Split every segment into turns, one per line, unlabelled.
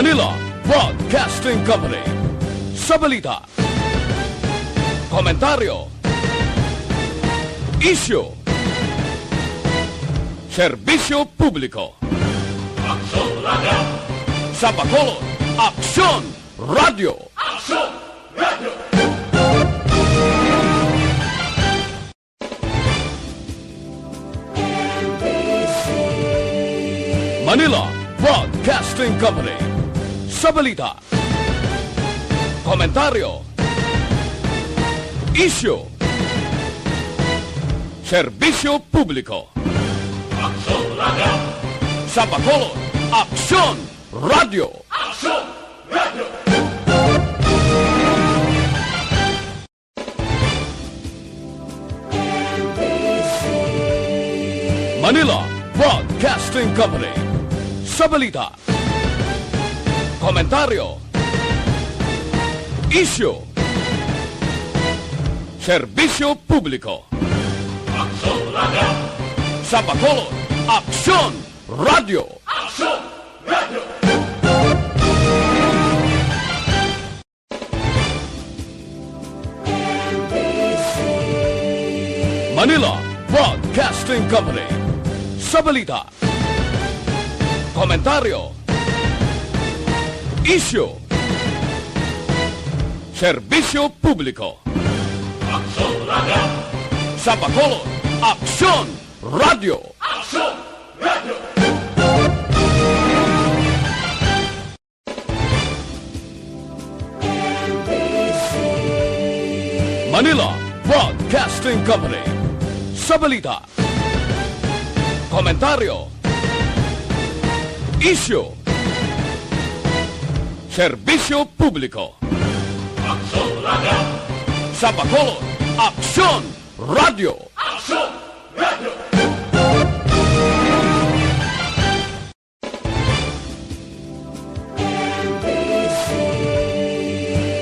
Manila Broadcasting Company. Sa balita, komentaryo, isyu, serbisyo publiko.
Aksyon Radio!
Sa Bacolod, Aksyon Radio!
Aksyon Radio!
Manila Broadcasting Company. Sa balita, komentaryo, isyu, serbisyo publiko.
Aksyon Radio!
Sa Bacolod, Aksyon Radio!
Aksyon Radio!
Manila Broadcasting Company. Sa balita, komentaryo, isyu, serbisyo publiko.
Aksyon Radio!
Sa Bacolod, Aksyon Radio!
Aksyon Radio!
Manila Broadcasting Company. Sa balita, komentaryo, isyu, serbisyo publiko.
Aksyon Radio!
Sa Bacolod, Aksyon Radio!
Aksyon Radio!
Manila Broadcasting Company. Sa balita, komentaryo, isyu, serbisyo publiko.
Aksyon Radio!
Sa Bacolod, Aksyon Radio!
Aksyon Radio!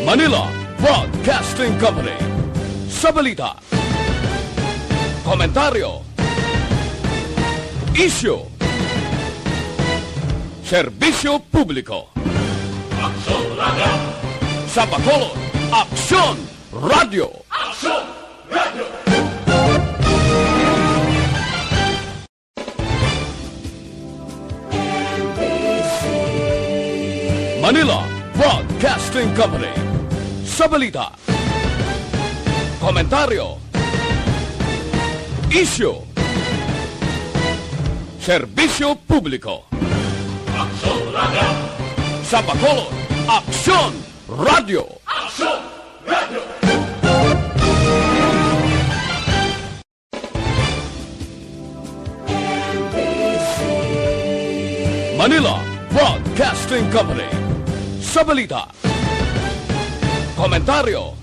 Manila Broadcasting Company. Sa balita, komentaryo, isyu, serbisyo publiko.
Aksyon Radio!
Sa Bacolod, Aksyon Radio!
Aksyon Radio!
Manila Broadcasting Company. Sa balita, komentaryo, isyu, serbisyo publiko.
Aksyon Radio!
Sa Bacolod, Aksyon Radio!
Aksyon Radio!
Manila Broadcasting Company. Sa balita, komentaryo,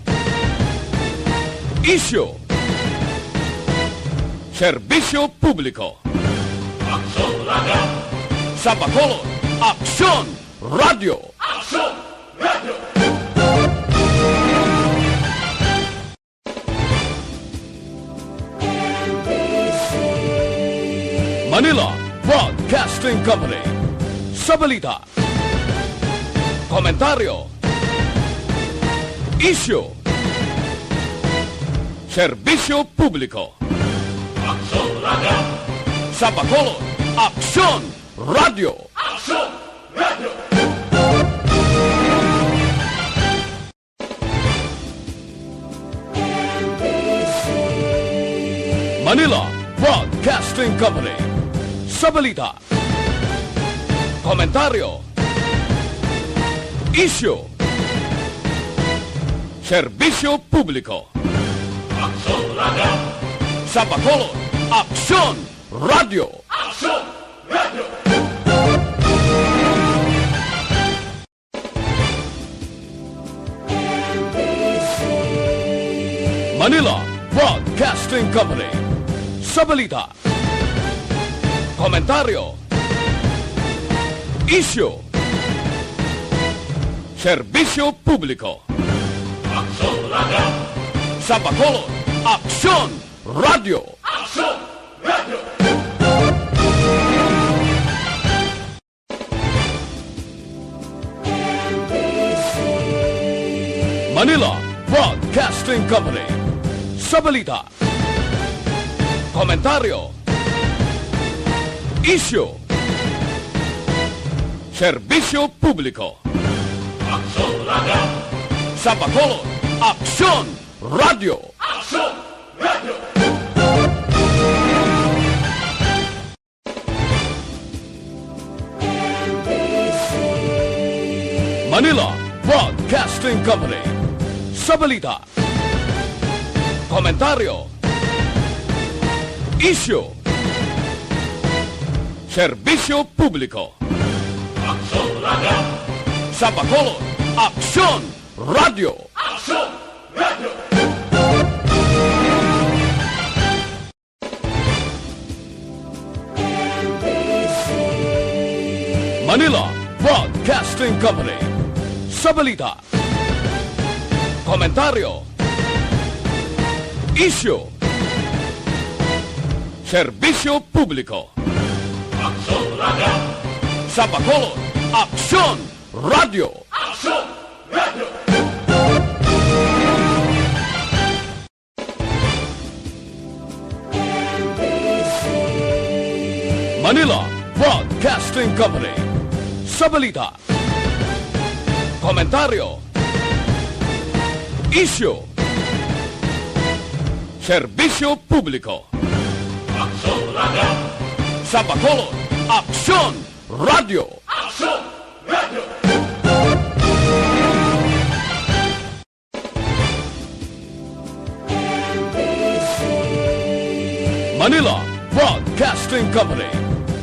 isyu, serbisyo publiko.
Aksyon Radio!
Sa Bacolod, Aksyon Radio!
Aksyon Radio!
Manila Broadcasting Company. Sa balita, komentaryo, isyu, serbisyo publiko.
Aksyon Radio!
Sa Bacolod, Aksyon Radio!
Aksyon Radio!
Manila Broadcasting Company. Sa balita, komentaryo, isyu, serbisyo publiko.
Aksyon Radio!
Sa Bacolod, Aksyon Radio!
Aksyon Radio!
Manila Broadcasting Company. Sa balita, komentaryo, isyu, serbisyo publiko.
Aksyon Radio!
Sa Bacolod, Aksyon Radio!
Aksyon Radio!
Manila Broadcasting Company. Sa balita, komentaryo, isyu, serbisyo publiko.
Aksyon Radio!
Sa Bacolod, Aksyon Radio!
Aksyon Radio!
Manila Broadcasting Company. Sa balita, komentaryo, isyu, serbisyo publiko.
Aksyon Radio!
Sa Bacolod, Aksyon Radio!
Aksyon Radio!
Manila Broadcasting Company. Sa balita, komentaryo, isyu, serbisyo publiko.
Aksyon Radio!
Sa Bacolod, Aksyon Radio!
Aksyon Radio!
Manila Broadcasting Company. Sa balita, komentaryo, isyu, serbisyo publiko.
Aksyon Radio!
Sa Bacolod, Aksyon Radio!
Aksyon Radio!
Manila Broadcasting Company.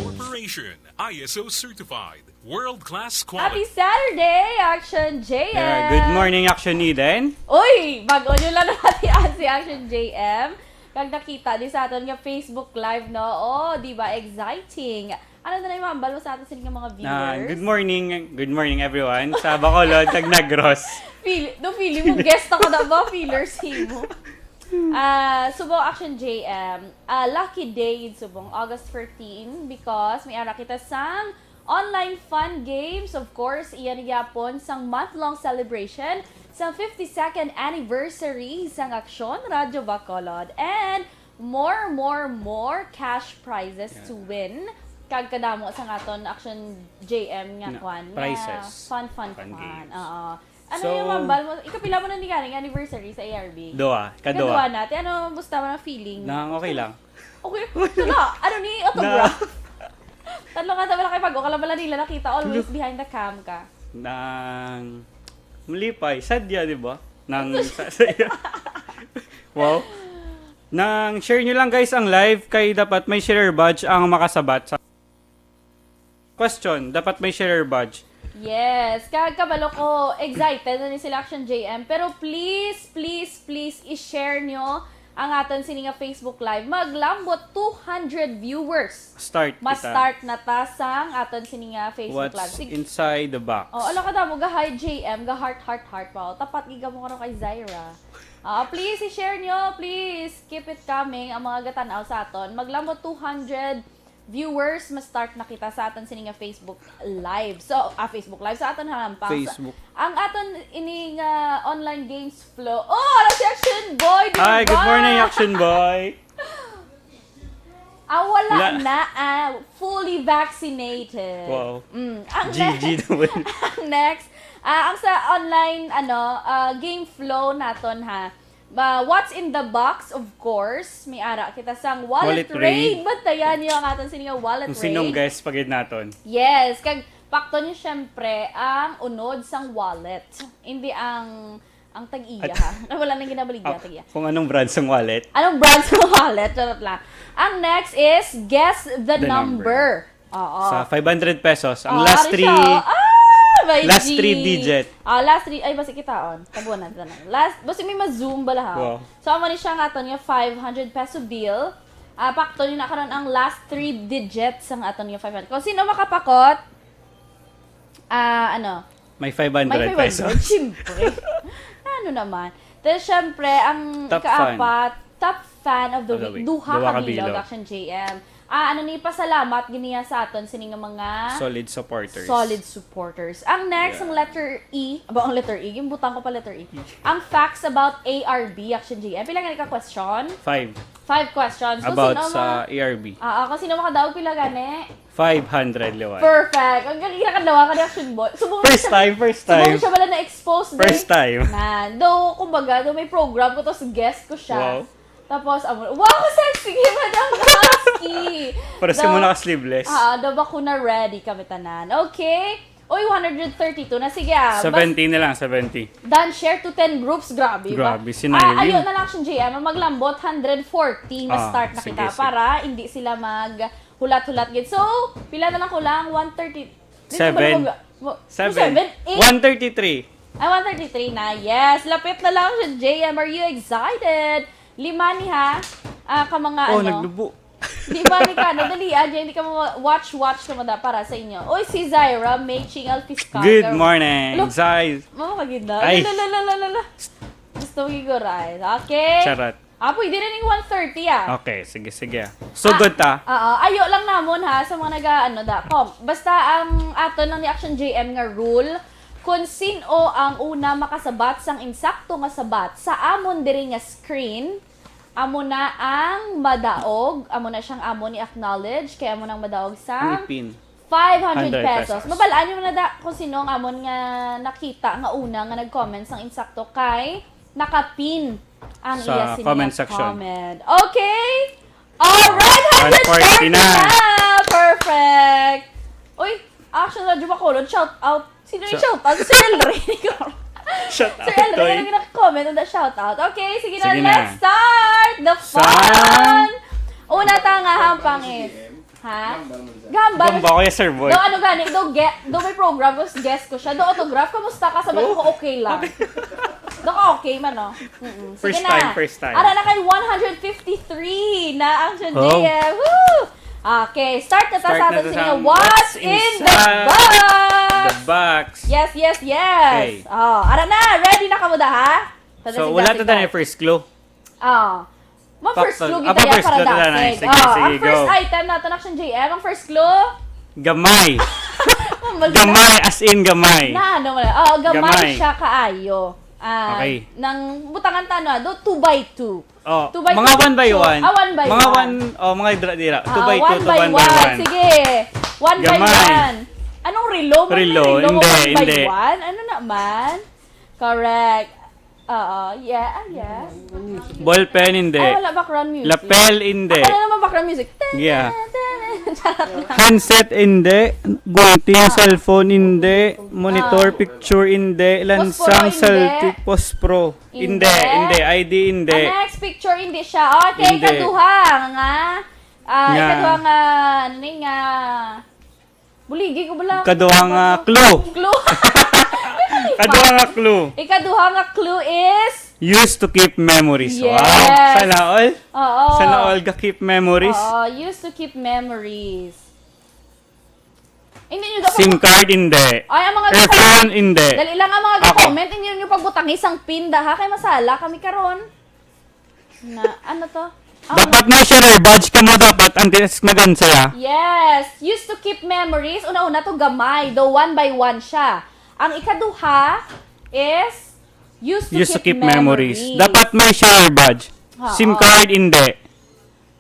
Corporation, ISO certified, world-class
Happy
quality.
Saturday, Action JM!
Yeah, good morning, Action Eden.
Uy! Bago nyo lang natin si Action JM. Kag nakita di sa aton nga Facebook Live, no? Oh, di ba? Exciting! Ano na yung mambal mo sa atin sa mga viewers?
Good morning everyone. Sa Bacolod, tag Negros.
Feeling mo, guest na ka na ba? Feelers mo. Subong Action JM, lucky day subong August 14 because may ara kita sang online fun games. Of course, iyan yapon sang month-long celebration sang 52nd anniversary sang Aksyon Radio Bacolod and more cash prizes to win. Kag kadamo sang aton Action JM nga kwan.
Prizes.
Fun
games.
Oo. Ano
So,
yung mambal mo? Ikapila mo na ni galing anniversary sa ARB?
Kaduwa.
Kaduwa natin. Ano, musta mo na feeling?
Nang okay lang.
Okay. Tala, ano ni autograph? Tatlo nga tayo kayo pag ukala pala nila nakita. Always behind the cam ka.
Nang malipay. Sadya, di ba? Wow. Nang share nyo lang guys ang live kay dapat may share badge ang makasabat. Question, dapat may share badge.
Yes. Kabalo ko, excited na ni sila Action JM. Pero please, i-share nyo ang aton sininga Facebook Live. Maglambot 200 viewers. Ma-start na ta sang aton sininga Facebook
What's
Live.
inside the box?
Oh, ala ka mo, ga-hi JM, ga-heart pa. Tapat giga mo ko kay Zaira. Please, i-share nyo. Please, keep it coming. Ang mga gatanaw sa aton. Maglambot 200 viewers, ma-start na kita sa aton sininga Facebook Live. So, Facebook Live sa aton halampang.
Facebook.
Ang aton ining online games flow. Oh, ala si Action Boy! Diba?
Hi, good morning Action Boy!
Wala na. Fully vaccinated.
Wow.
Ang
GG naman.
ang next, ang sa online game flow naton ha. What's in the box, of course. May ara kita sang wallet raid. Batayan niyo ang aton sininga wallet
Kung
raid.
sinong guest pagid naton.
Yes, kag pakto niyo syempre ang unod sang wallet. Hindi ang tag-iya ha. Wala nang ginabaligya tag-iya.
Kung anong brand ng wallet.
Anong brand sa wallet? Charot lang. Ang next is guess the number. Oo.
Sa 500 pesos. Ang
Oh,
last
ano
3
siya? By
last
G.
3 digit.
Last 3, ay basi kitaon. Tabuan natin na. Basi may ma-zoom bala ha.
Wow.
So, amo ni siya nga aton yung 500 peso bill. Pakto niyo na karon ang last 3 digits ang aton yung 500. Kung sino makapakot,
May 500
may 500.
pesos.
Siyempre. Ano naman. Then, syempre, ang
Top
kaapat, top fan of the week. Duha
Duha ka
kabilog,
bilog.
Action JM. Ano ni pasalamat giniya sa aton sini nga mga
Solid supporters.
solid supporters. Ang next, ang letter E. Aba, ang letter E. Gimbutang ko pa letter E. Ang facts about ARB, Action JM. Pila nga ka question?
5.
5 questions. Kung
About
sino
sa ARB.
kung sino makadaog pila gani?
500 liwan.
Perfect. Ang gagawin ka dawa ka ni Action Boy.
First time.
Subukan siya wala na-expose.
First time.
Though, kumbaga, may program ko, tapos guest ko siya.
Wow.
Tapos, wow, sexy! Madam Husky!
Paras ka muna ka-sleeveless.
Daw ba ko na ready kami tanan. Okay. Uy, 132 na. Sige
70 na lang, 70.
Done, share to 10 groups. Grabe ba?
Grabe, sinayang.
Ayun na lang siya, JM. Maglambot, 140 na start na
sige,
kita.
sige.
Para hindi sila hulat-hulat gid. So, pila na lang ko lang? 130.
7.
7?
133.
133 na. Yes, lapit na lang siya, JM. Are you excited? 5 ni ha. Ka mga
Nagdubo.
Di ba ni ka? Dali, hindi ka watch ka mada para sa inyo. Oy, si Zyra, may chingal fiskal.
Good morning,
Look.
Zai.
Mama kaganda.
Ay.
Lalalala. Gusto mo giguray. Okay.
Charot.
Pwede rin yung 130
Okay, sige. So good ta.
Ayo lang namon ha sa mga Basta ang ato lang ni Action JM nga rule, kung sino ang una makasabat sang insakto nga sabat sa amon diri nga screen, amo na ang madaog, amo na siyang amo ni acknowledge, kaya amo nang madaog sa
Ipin.
500
100
pesos.
pesos.
Mabalaan nyo na kung sino ang amon nga nakita nga una nga nag-comment sang insakto kay nakapin ang
Sa
iya sining
comment section.
comment. Okay? Alright, 140
140
na!
na.
Perfect! Uy, Action Radio Bacolod, shout out. Sino yung shout out? Sir Elray.
Shut up,
Sir Elray,
Toy.
yung nag-comment on the shout out. Okay, sige na,
Sige na.
let's start the fun! Una tanga hampang Ha? Gambal.
Gamba ko Sir Boy.
Do ano gani, do may program, do guest ko siya. Do autograph, kamusta ka? Sabi ko okay lang. Do ka okay man, no? Sige
First time.
Ara na kay 153 na ang
Oh.
JM. Woo! Okay, start na ta sa atin sa what's in the
inside
box?
The box.
Yes.
Okay.
Ara na, ready na ka mo da, ha?
So wala ta na first clue.
First clue
Apa
kita
first
para
clue ta na?
dasig.
Sige,
Ang
go.
first item natin Action JM, ang first clue.
Gamay. Gamay as in gamay.
Gamay
Gamay.
siya kaayo.
Okay.
Nang butangan ta do 2x2.
Oh,
2 by
mga
2
1 by 1.
1 by 1.
Mga dira. 2 by 2
1
to
by
1 by 1.
Sige. 1 by
Gamay.
1. Anong relo?
Relo,
May
hindi,
1 by
hindi.
1? Ano naman? Correct. Yeah.
Ballpen hindi.
Ay, wala background music.
Lapel hindi.
Ano naman background music?
Yeah. Handset hindi. Gunting cellphone hindi. Monitor picture hindi. Lansang
hindi.
Celtic Pospro.
Hindi.
Hindi. ID hindi.
Next picture, hindi siya. Okay,
Hindi.
ikaduha nga.
Nga.
Ikaduha nga, buligi ko bala.
Kaduha nga clue.
Clue.
Kaduha nga clue.
Ikaduha nga clue is,
Used to keep memories.
Yes.
Wow. Sana all.
oo.
Sana all ka keep memories.
Used to keep memories. Hindi nyo
SIM card hindi.
Ay, ang mga
Earphone hindi.
Dali lang ang mga
Ako.
comment, hindi nyo pagbutang isang pin ha, kay masala kami karon. Ano to?
Dapat mo share badge ka mo dapat antes magansaya.
Yes, used to keep memories. Una-una to gamay, though 1 by 1 siya. Ang ikaduha is used to keep memories.
Dapat may share badge. SIM card hindi.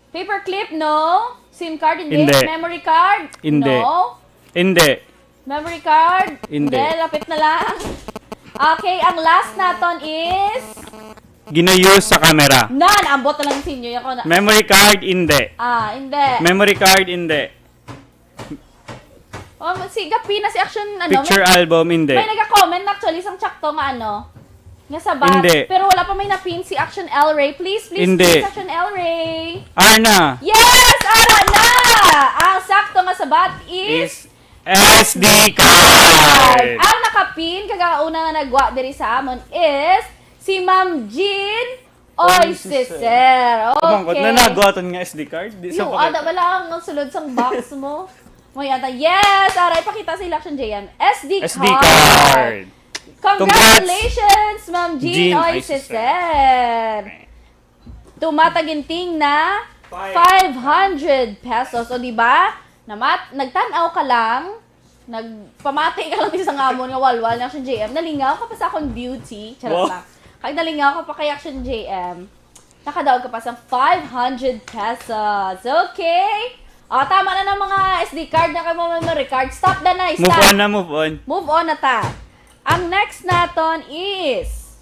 Paperclip, no. SIM card, hindi.
Hindi.
Memory card,
Hindi.
no.
Hindi.
Memory card,
Hindi.
Lapit na lang. Okay, ang last naton is
Ginayos sa camera.
ambot na lang sa inyo. Ako na.
Memory card hindi.
Hindi.
Memory card hindi.
Si Gapi na si Action,
Picture album hindi.
may nag-comment actually isang tsakto nga nga sabat.
Hindi.
Pero wala pa may napin si Action L. Ray. Please,
Hindi.
please, Action L. Ray.
Arna
Yes! Ara na! Ang sakto nga sabat is
SD card.
ang nakapin, kagauna nga nagwa diri sa amon is si Ma'am Jean Oisiser.
Kumangkot
Okay.
na nagwaton nga SD card. Di sa
Yung,
pakit.
wala ang sulod sang box mo. May ata. Yes! Aray, pakita sa election JM. SD
card.
Congratulations, Ma'am Jean
Jean
Oisiser. tumataginting na 500 pesos. O, di ba? Nagtanaw ka lang, nagpamati ka lang sa ngamon nga walwal ng Action JM, nalingaw ka pa sa akong beauty. Charot
Wow.
lang. Kaya nalingaw ka pa kay Action JM, nakadaog ka pa sa 500 pesos. Okay? O, tama na ng mga SD card na kayo memory card. Stop na na.
Move
Stop.
on na, move on.
Move on na ta. Ang next naton is,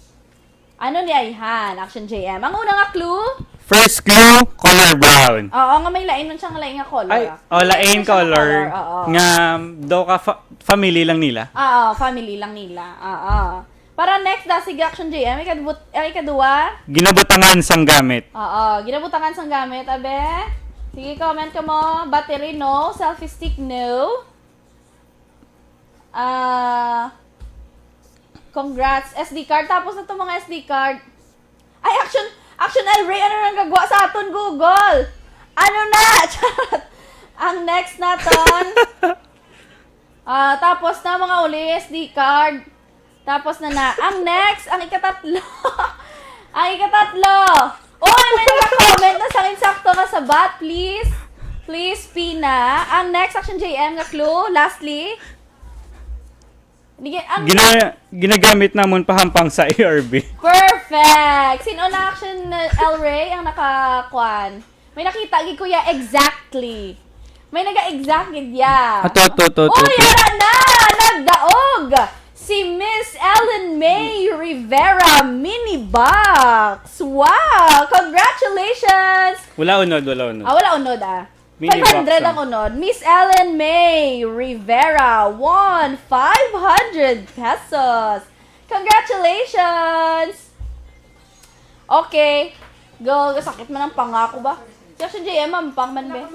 ano ni Ayhan, Action JM? Ang unang nga clue,
First clue, color brown.
oo nga may lain nun siyang lain nga color.
Ay,
ah.
lain
Lain siya nga
color.
oo.
Nga, daw ka family lang nila.
Oo, family lang nila. Oo. Para next, sige Action JM, ikadua.
Ginabutangan sang gamit.
Oo, ginabutangan sang gamit, abe. Sige, comment ka mo. Battery, no. Selfie stick, no. Congrats. SD card. Tapos na itong mga SD card. Ay, Action El Ray, ano nang gagawa sa aton, Google? Ano na? Charot. Ang next naton. Tapos na mga uli, SD card. Tapos na. Ang next, ang ikatatlo. Ang ikatatlo. Uy, may nag-comment na sa akin sakto nga sa bat, please. Please, Pina. Ang next, Action JM nga clue. Lastly.
Ginagamit namon pahampang sa ARB.
Perfect! Sino na Action El Ray ang nakakuan? May nakita gid kuya exactly. May naga-exact gid ya. Uy, yara na! Nagdaog! Si Miss Ellen May Rivera Mini Box! Wow! Congratulations!
Wala unod.
Wala unod
Mini
500
box
ang unod. Miss Ellen May Rivera won 500 pesos. Congratulations! Okay. Go, sakit man ang pangako ba? Si Action JM, mampang man be.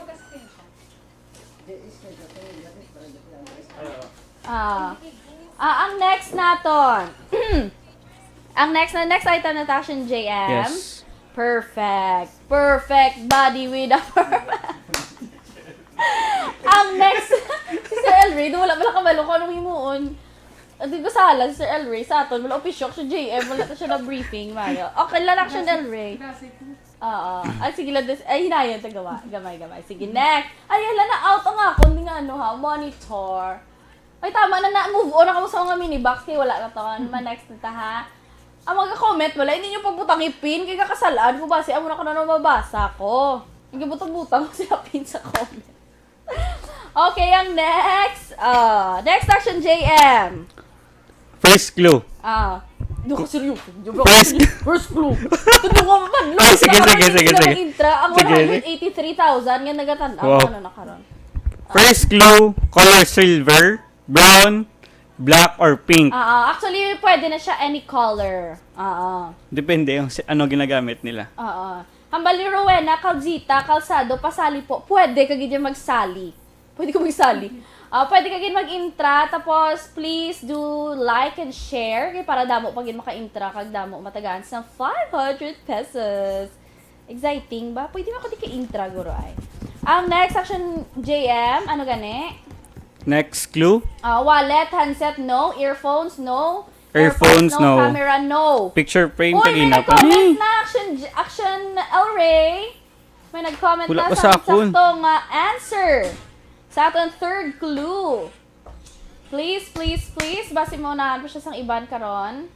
Ang next naton. Ang next item na Action JM.
Yes.
Perfect body with a perfect. Ang next, si Sir Elray, wala ka malo ko anong himuon. Hindi ko sala, si Sir Elray, sa aton, wala opisyok siya JM, wala na siya na briefing, Mario. Okay, lalak siya Elray. Oo. Ay, sige lang, ay, hinayan, tagawa. Gamay. Sige, next. Ay, hala na, out ang ako, hindi nga, monitor. Ay, tama na, move on na ka mo sa mga mini box, kaya wala na to. Ano man, next na ta, ha? Ang mga comment, wala, hindi nyo pagbutang ipin, kaya kakasalaan ko ba, siya mo na ko na mabasa ko. Hindi butang-butang ko siya pin sa comment. Okay, ang next. Next Action JM.
First clue.
Hindi ko seryoso.
First
clue. Ito ko man.
Sige.
Intra, ang 183,000 nga nagatanaw.
Wow.
Ano na karon?
First clue, color silver, brown, black, or pink.
Actually, pwede na siya any color.
Depende yung ano ginagamit nila.
Hambali Rowena, Calzita, Calzado, pasali po. Pwede ka ganyan magsali. Pwede ka magsali. Pwede ka ganyan mag-intra. Tapos, please do like and share. Kaya para damo pag maka-intra, kag damo matagaan sa 500 pesos. Exciting ba? Pwede mo ako di ka-intra, guro ay. Ang next Action JM, ano gani?
Next clue,
Wallet, handset, no. Earphones, no.
Earphones, no.
Camera, no.
picture frame,
Uy, may
tagina pa.
nag-comment na Action El Ray. May nag-comment
Wala
na
pa
sa
sa akon.
saktong answer. Sa atong third clue. Please. Basi mo na siya sang iban karon.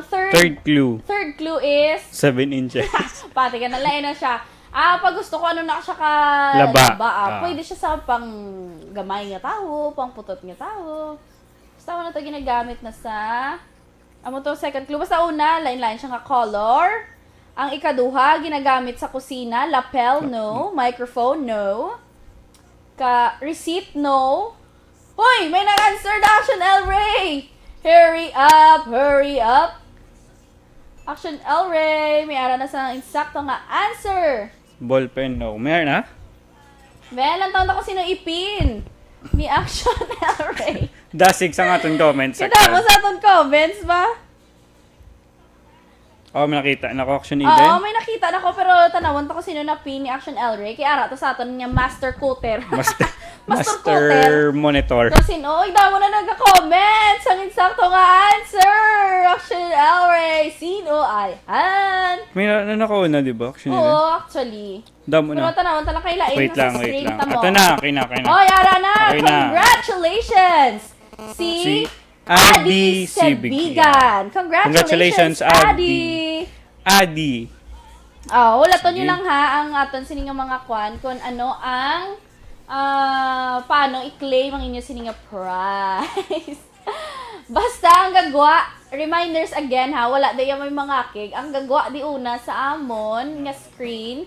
Third clue,
Third clue is
7 inches.
pati ka nalain na siya. Pag gusto ko ano na siya ka
Laba.
pwede siya sa pang gamay nga tao, pang putot nga tao. Basta na to ginagamit na sa amo to second clue. Basta una, line siya nga color. Ang ikaduha, ginagamit sa kusina, lapel, no. Microphone, no. Receipt, no. Hoy, may nag-answer na Action El Ray. Hurry up. Action El Ray, may ara na sa insakto nga answer.
Ballpen, no. Mayroon na?
Lang taon ko sino ipin ni Action El Ray.
Dasig sa aton comments
Kita mo
section.
sa aton comments ba?
May nakita. Nako-action
Oo,
even.
may nakita na ko pero tanawon ko sino na pin ni Action El Ray. Kaya ara to sa aton nga master cutter. Master Cotter.
Master Monitor.
Kung sino, uy, damo na nagka-comment. Ang eksakto nga answer. Action Elray. Sino ay Han?
May nakauna, di ba? Actually,
Oo, actually.
Damo
Pero
na.
tanawon lang kay Laing.
Wait lang. Ito na, okay na.
Oy, ara na.
Okay na.
Congratulations. Si
Adi
Sebigan. Congratulations, Adi.
Adi.
Wala to
Sige.
nyo lang ha, ang aton sininga mga kwan, kung ano ang, paano i-claim ang inyo sininga prize. Basta ang gagwa, reminders again ha, wala dayo may mga kig, ang gagwa di una sa amon nga screen,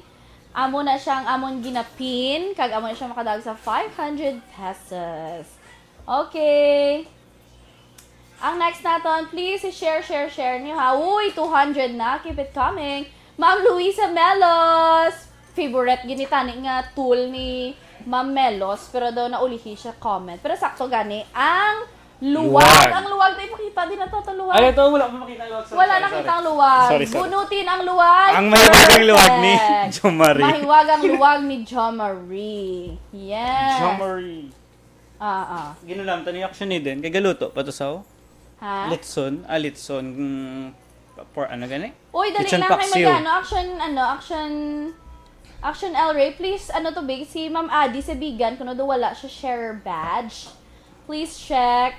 amo na siyang amon ginapin, kag amo na siya makadag sa 500 pesos. Okay. Ang next naton, please share niyo ha. Uy, 200 na, keep it coming. Ma'am Luisa Melos. Favorite ginitani nga tool ni Ma'am Melos. Pero daw naulihi siya comment. Pero sakto gani. Ang luwag.
Luwag.
Ang luwag na ipakita din na to luwag.
Ay, ito, wala pa makita yung luwag.
Wala nakita ang luwag.
Sorry.
Bunutin ang luwag.
Ang mahiwagang luwag ni
Perfect.
Jo Marie.
Mahiwagang luwag ni Jo Marie. Yes.
Jo Marie. Ginulam, tani action ni din. Kay galuto, patusaw.
Ha?
Litson. For ano gani?
Uy, dali
Lechon
lang kay
paksiw.
Action El Ray, please, to big, si Ma'am Adi Sebigan, kung do wala siya sharer badge, please check.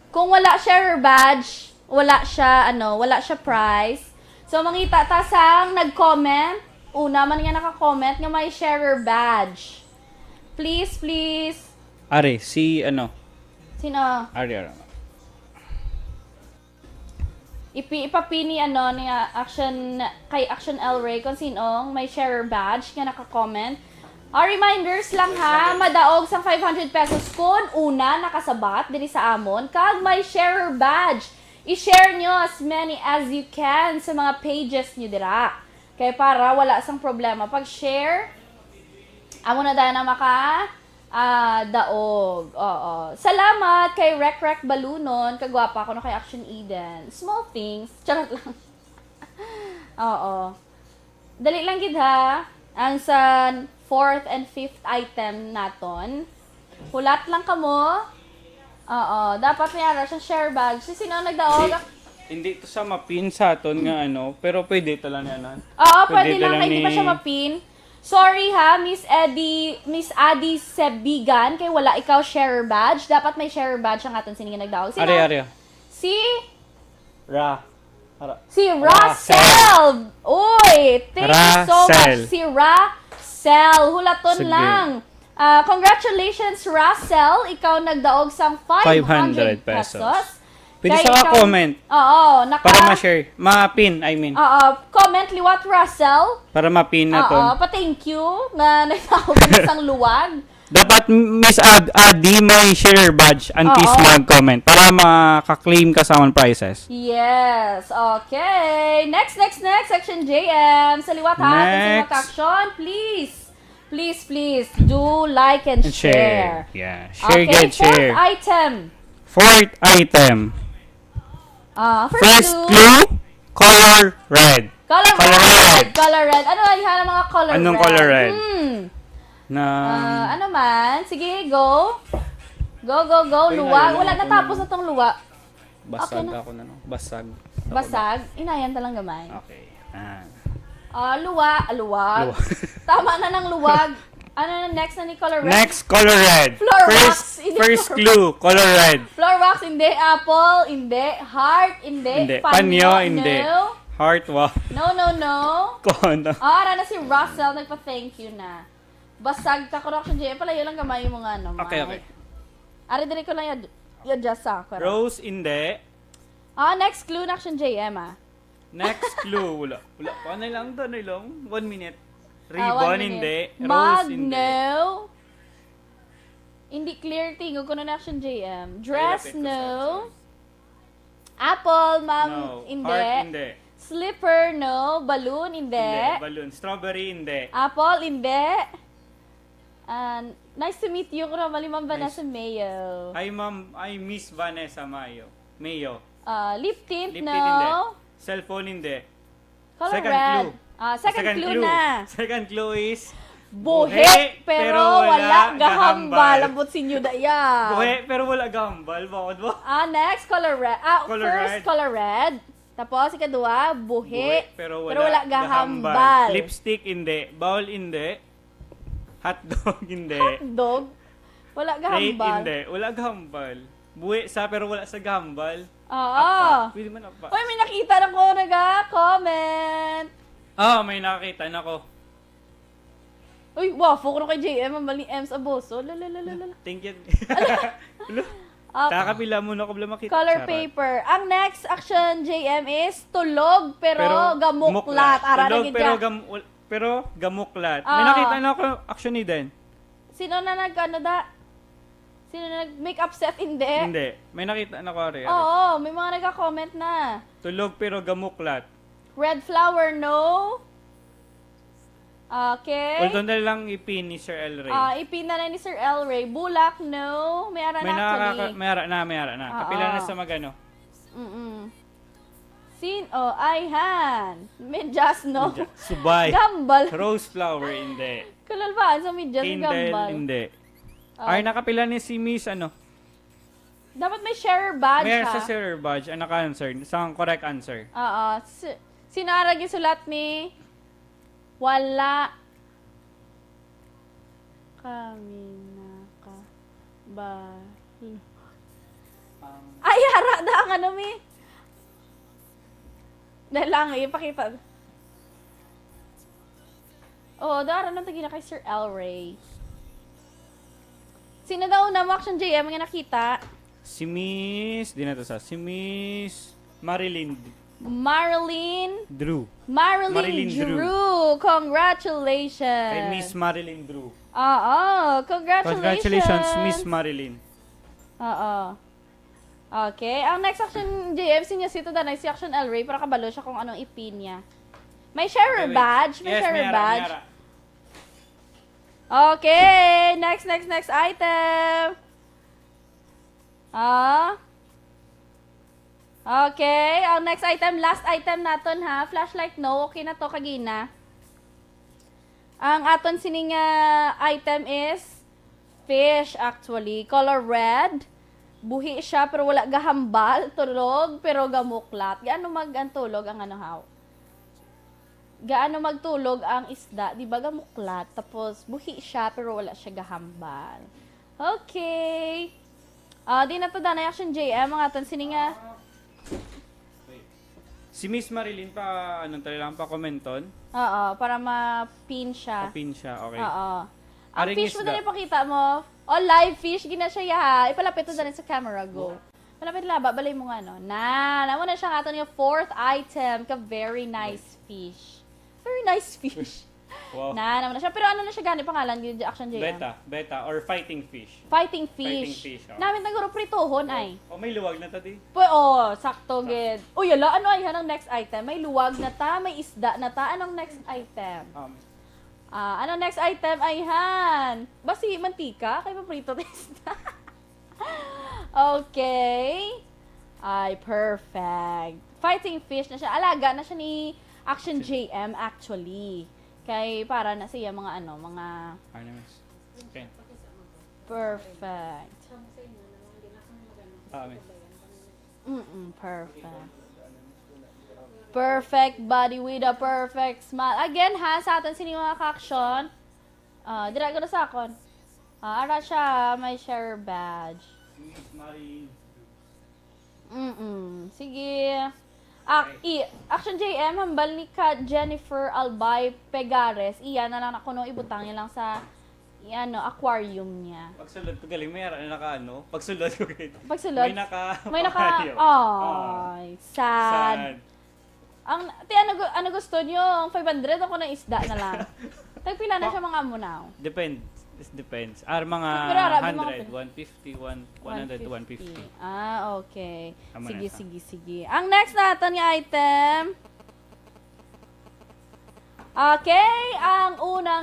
Kung wala sharer badge, wala siya prize. So, mangita ta sang nag-comment, una man nga naka-comment nga may sharer badge. Please.
Are, si ano?
Sino?
Are.
Ipapini ni kay Action El Ray kung sinong may sharer badge nga naka-comment. Reminders lang ha, madaog sang 500 pesos kun una nakasabat diri sa amon kag may sharer badge. I-share nyo as many as you can sa mga pages nyo dira. Kaya para wala sang problema. Pag share, amo na dahil na daog. Oo. Salamat kay Rec Balunon. Kagwapa ako na kay Action Eden. Small things. Charot lang. Oo. Dali lang gid ha. Ang sa 4th and 5th item naton. Hulat lang kamo. Oo. Dapat may ara siyang share bag. Sino nagdaog?
Hindi to sa mapin sa aton nga ano, pero pwede to lang yan.
Oo, pwede lang.
talang
Hindi pa
ni-
siya mapin. Sorry ha, Miss Adi Sebigan, kay wala ikaw sharer badge. Dapat may sharer badge ang aton sininga nagdaog. Sino?
Are.
Si
Ara.
Russell! Uy! Thank you so
Russell.
much. Si Russell. Hulaton
Sige.
lang. Congratulations, Russell. Ikaw nagdaog sang 500 pesos.
Pwede
Kaya
sa
ikaw-
comment
Oo.
para ma-share. Ma-pin, I mean.
Oo. Comment liwat, Russell.
Para ma-pin na to.
Oo. Pa-thank you nga nagdaog ng isang luwag.
Dapat Miss Adi may share badge and please
Oo.
mag-comment para maka-claim ka sa mga prizes.
Yes. Okay. Next. Section JM. Sa liwat ha. Ating
Next.
action. Please. Do like and share.
Yeah. Share,
Okay,
get, share.
fourth item.
Fourth item. First
clue.
clue, color red.
Color
Color red.
Color red. Ano yan ang mga color
Anong
red?
color red? Na
Ano man? Sige, go. Go.
Ay,
Luwag.
naalala
Wala
ko
natapos
na.
na tong luwa.
basag
okay na.
ako na no. Basag.
Basag. Inayan talang gamay.
Okay.
Luwag.
Luwag.
Tama na ng luwag. Ano na next na ni color red?
Next, color red.
Floor wax.
First clue, color red.
Floor wax, hindi. Apple, hindi. Heart, hindi.
Panyo, hindi.
No.
Heart, wow.
No.
Kono.
Ara na si Russell, nagpa-thank you na. Basag ka, correction J. Palayo lang gamay mo nga naman.
Okay.
Ari, dali ko lang i-adjust sa ako.
Rose, hindi.
Next clue na action JM
Next clue, wala. Paano lang doon, 1 minute.
1
Ribbon,
minute.
hindi.
Mug,
Rose, hindi.
no. Hindi clear tingog ko na action JM. Dress,
Ay, lapit ko
no.
sa-
Apple, ma'am,
No.
hindi.
Heart, hindi.
Slipper, no. Balloon, hindi.
Hindi. Balloon. Strawberry, hindi.
Apple, hindi. Nice to meet you. Kung naman Ma'am Vanessa Mayo.
Hi, ma'am. I miss Vanessa Mayo.
Lip tint,
Lip tint,
no.
hindi. Cellphone, hindi.
Color
Second
red.
clue.
Second clue na.
Second clue is
Buhi, pero wala gahambal.
gahambal.
Labot sinyo daya.
Buhe, pero wala gahambal. Bakit ba?
Next, color red.
Color
First,
red.
color red. Tapos, ikadua, buhi,
Pero
wala gahambal.
Lipstick, hindi. Bowl, hindi. Hotdog, hindi.
Dog, wala
Rate,
gahambal.
hindi. Wala gahambal. Buhi sa, pero wala sa gahambal.
Oo.
Pwede man apa.
Uy, may nakita na ko nag-comment.
May nakakita na ko.
Uy, wow, focus kay JM, ang mali M's Aboso. Lalalala.
Thank you.
Ah,
Kakapila muna ko bala makita.
color
Charot.
paper. Ang next action, JM, is tulog pero gamuklat. Ara na
Tulog,
gid
pero,
ka.
pero gamuklat. May
Ah.
nakita na ako actually din.
Sino na Sino na nag-makeup set? Hindi.
Hindi. May nakita na ko ari.
Oo, may mga nagka-comment na.
Tulog pero gamuklat.
Red flower, no. Okay.
Although na lang ipin ni Sir El Rey.
Ipina na ni Sir El Rey. Bulak, no. May ara
may
na actually.
may ara na. Kapila na sa magano.
Ayhan. Medyas, no.
Subay.
Gambal.
Rose flower, hindi.
Kalalbaan sa medyas,
Kindle,
gambal.
hindi. Ay, nakapila ni si Miss,
Dapat may sharer badge,
May
ha?
sa Sir Badge, ang naka-answer. Isang correct answer.
Oo. Sinarag yung sulat ni wala kami ay, hara na ang ano, mi. Dahil lang, ipakita. Oo, dara na tagina kay Sir El Rey. Sino daw na mo action JM ang nakita?
Si Miss Marilyn Drew.
Marilyn Drew. Congratulations.
Kay Miss Marilyn Drew.
Oo, congratulations.
Congratulations, Miss Marilyn.
Oo. Okay, ang next action JM, sinyasito na si action El Rey para kabalo siya kung anong ipin niya. May sharer badge? May sharer badge? Okay, next item. Okay, ang next item, last item naton ha. Flashlight no, okay na to kagina. Ang aton sining item is fish actually. Color red. Buhi siya pero wala gahambal. Tulog pero gamuklat. Gaano magantulog ang ano how? Gaano magtulog ang isda, di ba gamuklat? Tapos buhi siya pero wala siya gahambal. Okay. Di na to na action JM ang aton sininga.
Si Miss Marilyn pa, pa commenton.
Oo, para ma-pin siya.
Pin siya, okay.
Oo. Ang
Aring
fish mo
isda.
na ipakita mo. Oh, live fish. Gina siya ha. Ipalapit to dali sa camera. Go. Malapit laba. Balay mo nga, no? Namo na siya aton yung fourth item. Ka very nice fish. Very nice fish.
Wow.
Naman na siya. Pero ano na siya gani pangalan? Yung action JM?
Beta, or fighting fish.
Fighting fish.
Fighting fish, oh.
Namin naguro pritohon ay.
May luwag na tadi.
Sakto gid. Uy, yala, ano ay ang next item? May luwag na ta, may isda na ta. Anong next item? Anong next item ay basi mantika kay paprito na isda. Okay. Ay, perfect. Fighting fish na siya. Alaga na siya ni Action JM actually. Kay para na siya mga
Okay.
perfect. Perfect. Perfect body with a perfect smile. Again ha, sa atin sini mga ka-action. Dira ko na sa akon. Ara siya, may share badge.
Miss Marilyn.
Sige. Action JM, hambal ni ka Jennifer Albay Pegares. Iyan na lang ako no, ibutang niya lang sa aquarium niya.
Pagsulod ko galing, may ara na pagsulod ko galing.
Pagsulod? May naka,
aquarium.
ay, sad. Ang, ano gusto nyo? 500 ako na isda na lang. Tagpila na siya mga amunaw.
Depends. Mga
Pero arabi mga
100, 150, 100 to 150.
Okay.
Tama
Sige,
na.
sige. Ang next natin yung item. Okay, ang una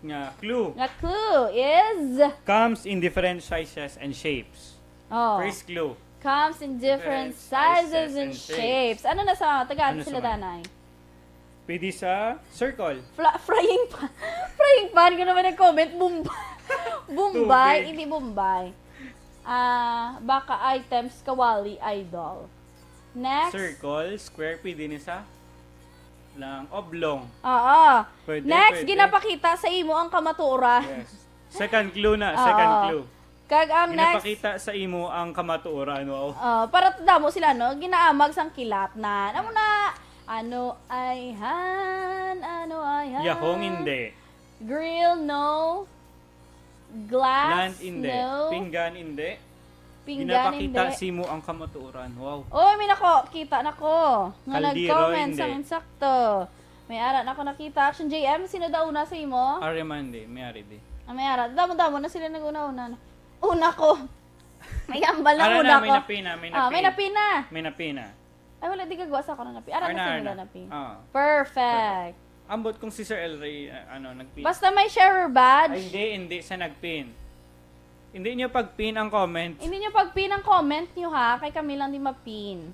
Nga clue.
clue is
Comes in different sizes and shapes. First clue.
comes in different sizes and shapes. Ano na sa Tagalog
Ano
sila
sa
danay?
Pwede sa circle.
Frying pan. Frying pan ko naman nag-comment. Bombay.
Tubig.
Hindi Bombay. Baka items, kawali, idol. Next.
Circle, square, pwede ni sa lang oblong.
Oo.
Pwede,
Next,
pwede.
ginapakita sa imo ang kamatuoran.
Yes. Second clue na, second
Oo.
clue.
Kag ang next,
Ginapakita sa imo ang kamatuoran. Wow.
para tada mo sila, no? Ginaamag sang kilat na. Ano na? Ano ay han?
Yahong hindi.
Grill, no. Glass,
Land hindi.
no.
Pinggan hindi.
Pinggan,
Ginapakita
hindi.
sa imo ang kamatuoran. Wow.
Oh, may nako, kita nako. Nga
Kaldero,
nag-comment
hindi.
sang insakto. May ara nako nakita. Action JM, sino daw una sa imo?
Arimandi, mayari di.
May ara. Damo-damo na sila nag-una-una. Una ko. May ambal na
Ara
una
na,
ko.
may napina, may napina.
May napina.
May napina.
Ay, wala, di gagawa sa ako ng napin. Ara na sino na napin. Perfect.
Ambot kung si Sir El Rey, nagpin.
Basta may sharer badge.
Ay, hindi sa nagpin. Hindi niyo pag-pin ang comment.
Hindi nyo pag-pin ang comment nyo ha, kay kami lang di mapin.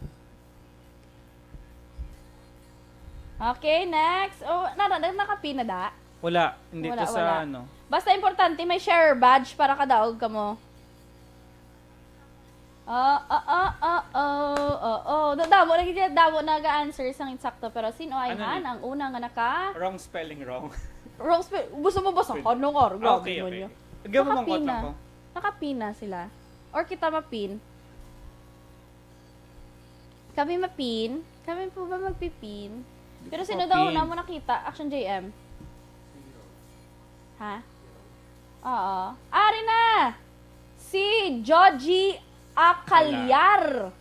Okay, next. Oh, nakapin na da?
Wala, hindi
Wala,
to sa
wala.
ano.
Basta importante, may sharer badge para kadaog ka mo. Damo, damo nag-answer sang insakto. Pero sino ay
Ano
han?
ni?
Ang una nga naka...
Wrong spelling, wrong.
Wrong spell. Gusto mo ba sa kanong or?
Okay, okay. Gawin mong kot lang ko.
Nakapina sila. Or kita mapin. Kami mapin. Kami po ba magpipin? Pero sino
ko
daw
pin.
una mo nakita? Action JM. Ha? Oo. Ari na! Si Joji Acalyar.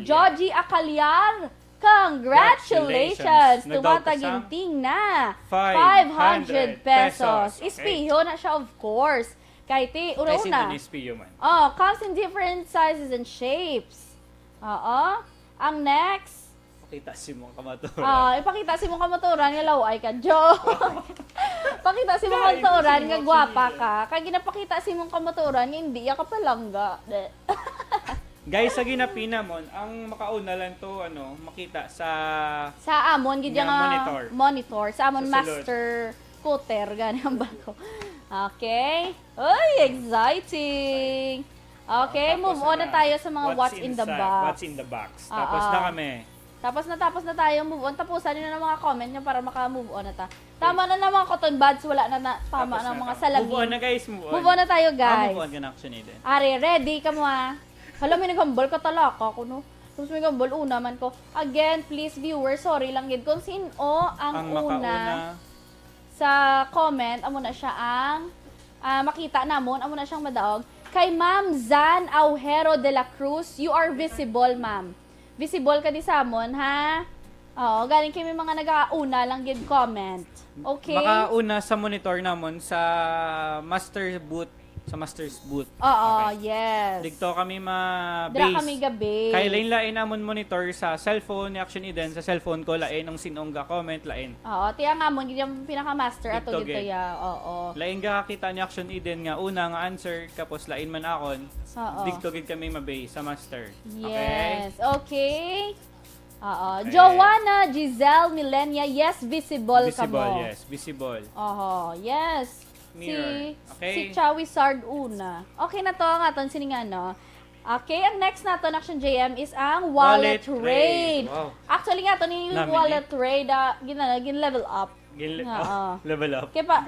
Joji Acalyar. Congratulations!
Congratulations!
Tumataginting na
500
pesos.
Okay.
Ispiho na siya, of course. Kahit
Ay,
una-una.
sino ni Spio man?
Oh, comes in different sizes and shapes. Oo. Ang next,
Pakita si mong kamaturan.
ipakita si mong kamaturan nga laway ka, joke. Pakita si mong kamaturan nga gwapa ka. Kaya ginapakita si mong kamaturan nga hindi ka palangga.
Guys, sa ginapina mon, ang makauna lang to, makita sa...
Sa amon, gid
Nga
nga monitor. Sa amon
Sa sulod.
master cutter, gani ang bako. Okay. Uy, exciting. Okay,
Tapos
move on na tayo sa mga what's in the
inside,
box.
What's in the box. Tapos na kami.
Tapos na tayo, move on. Tapusan nyo na ng mga comment nyo para maka-move on na ta. Tama na ng mga cotton buds, wala na tama
Tapos
ng
na
mga
ta.
salagin.
Move on na guys, move on.
Move on na tayo, guys.
Move on ka na action din.
Ari, ready ka mo ha? Hala, may naghambal ka talaka ko, no? Tapos may naghambal, una man ko. Again, please, viewers, sorry lang yun. Kung sino ang
makauna.
una sa comment, amo na siya ang makita namon, amo na siyang madaog. Kay Ma'am Zan Aujero de la Cruz, you are visible, ma'am. Visible ka di sa amon, ha? Oo, galing kami mga nag-auna lang gid comment. Okay?
Makauna sa monitor namon sa master's booth.
Oo,
Okay.
yes.
Digto kami
Dira
ma-base.
kami gabi.
Kay lain namon monitor sa cellphone ni Action Eden. Sa cellphone ko, lain ang sinong ga-comment, lain.
Oo, tiya nga mo, gid yung pinaka-master ato
Dito,
dito
gid.
ya. Oo.
Lain ga kakita ni Action Eden nga una nga answer, kapos lain man akon.
Oo.
Digto gid kami ma-base sa master.
Yes. Okay. Oo.
Okay.
Joanna Giselle Milenia, yes, visible ka
Visible,
mo.
yes. Visible.
Oo, yes.
Mirror. Okay.
Si Charizard una. Okay na to ang aton sininga, no? Okay, ang next naton Action JM is ang wallet,
Wallet
raid.
raid. Wow.
Actually nga to ni
Namin
wallet raid gin level up. Oo.
Level up.
Kaya pa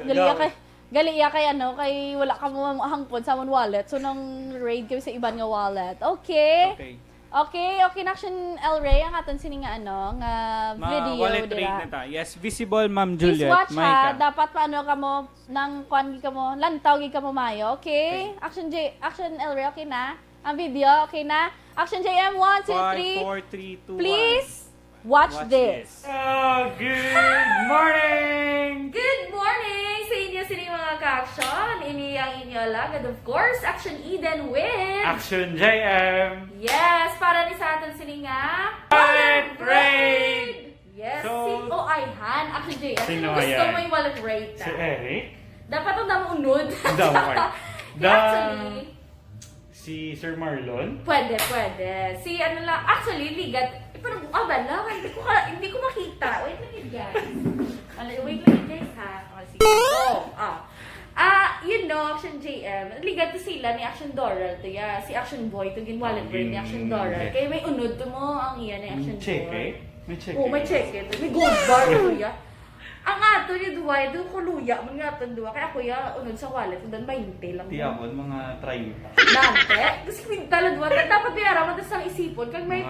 gali kay kay wala ka mo hangpon sa amon wallet. So nang raid kami sa iban nga wallet. Okay.
Okay.
Okay na Action El Rey ang aton sininga nga video
Wallet raid na
dira.
ta. Yes, visible Ma'am
Please
Juliet.
watch ha.
Maika.
Dapat paano ka mo nang kwan ka mo, lantaw gi ka mo mayo. Okay? Action El Rey, okay na? Ang video, okay na? Action JM 1 2 3.
5, 4, 3, 2, 1.
Please watch this.
Oh, good morning!
Good morning sa inyo sining mga ka-action. Ini ang inyo lang. And of course, Action Eden with...
Action JM!
Yes, para ni sa atin sining nga...
Wallet raid!
Yes,
So,
si Ayhan. Action JM.
Sino
Gusto
yan?
mo yung wallet raid
Si Eric?
Dapat ang damo unod.
Damo kayo.
Actually,
Si Sir Marlon?
Pwede. Si ano lang, actually, ligat. Parang bala, hindi ko makita. Wait lang yun, guys. Wait lang yun, guys, ha? Sige. You know, Action JM, ligat to sila ni Action Doral to ya. Si Action Boy, to ginwalit brain ni Action Doral. Kaya may unod to mo ang iyan ni Action Boy.
May check
Oh, may check it. May gold bar to ya. Ang ato ni Duway, doon ko luya, mga ato duwa. Kaya kuya, unod sa wallet, doon 20 lang.
Di ako, mga 30.
Nante? Kasi kwinta lang duwa. Dapat biyara mo sa isipon. Kag may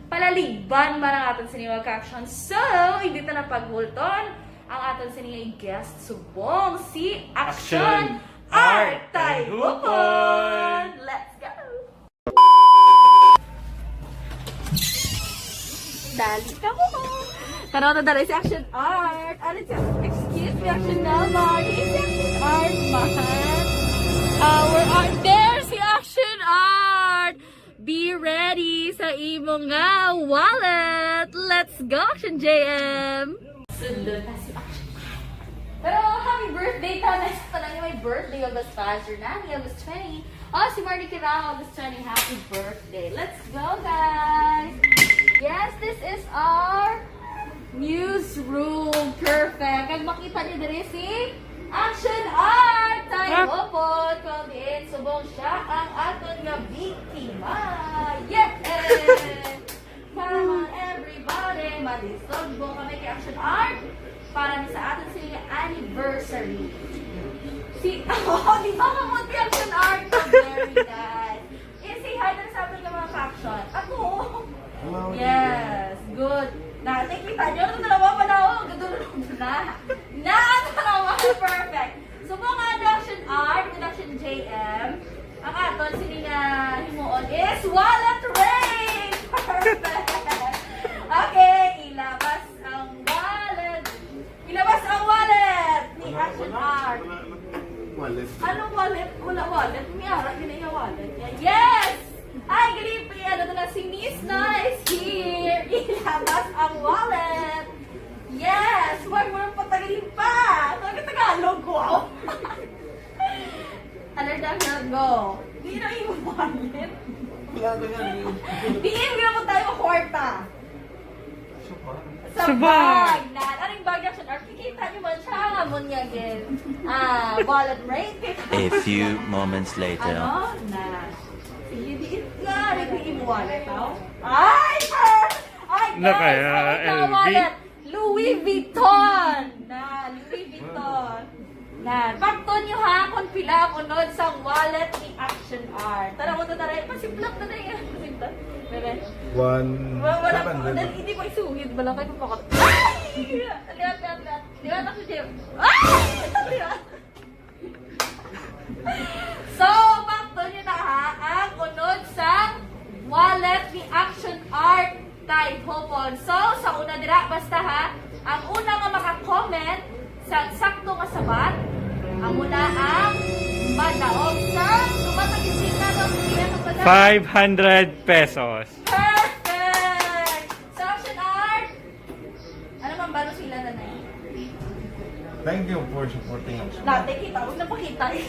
palaliban man ang aton siniwag action. So, hindi na paghulton. Ang aton siniwag guest subong si Action Art Taibupon. Let's go! Dali ka mo! Karoon na dali si Action Art. Ano siya? Excuse me, Action naman. Is si Action Art, man? Our art. There si Action Art! Be ready sa imo nga wallet. Let's go, Action JM! Sundot na si Action. Pero happy birthday ta! Next pa lang yung may birthday August 5. Your nanny, August 20. Oh, si Marty Kirao, August 20. Happy birthday. Let's go, guys! Yes, this is our newsroom. Perfect. Kag makita niyo diri si Action Art! Tayo po, called in. Subong siya ang aton nga biktima. Yeah! Para mga everybody, madisogbo kami kay Action Art para sa atin sila anniversary. Si, di ba kamot kay Action Art? Very nice. Say hi na sa atin ng mga caption. Ako! Yes, good. Nakikita nyo, ito dalawa pa na ako. Gadulog na. Perfect. So, mga Action Art, Action JM, ang aton, sini nga himuon is wallet race! Perfect! Okay, ilabas ang wallet. Ilabas ang wallet ni Action Art. Anong wallet? Wala wallet. May harap yun na yung wallet. Yes! Ay, galipi! Ano na si Miss Nice here! Ilabas ang wallet! Yes! Huwag mo nang patagalin pa! Tagalog ko! Alerta na go! Di na yung wallet. Diin mo naman tayo kwarta. Sa bag! Anong bag Action Art? Kikita niyo man siya. Amon nga again. Wallet rate.
A few moments later.
Ano? Na. Sige, diin nga. Nagbiin mo wallet, tao? Ay! Ay, guys!
Nakaya,
Ay,
LV.
wallet. Louis Vuitton! Louis Vuitton. Pakto nyo ha kung pila ang unod sa wallet ni Action Art. Tara mo na tara. Pasiplak na tayo. Pasiplak. Bebe. Wala po. Hindi ko isugid. Wala kayo papakot. Ay! Lihat. Lihat ako siya. Ay! So, pakto nyo na ha ang unod sa wallet ni Action Art Type Hopon. So, sa una dira, basta ha, ang una nga makakomment sa sakto nga sabat, ang una ang madaog sa tumatagin na ng kaya ng bala.
500 pesos.
Perfect! So, Action Art, ano man balo sila na na
Thank you for supporting us.
Dati kita, huwag na pakita eh.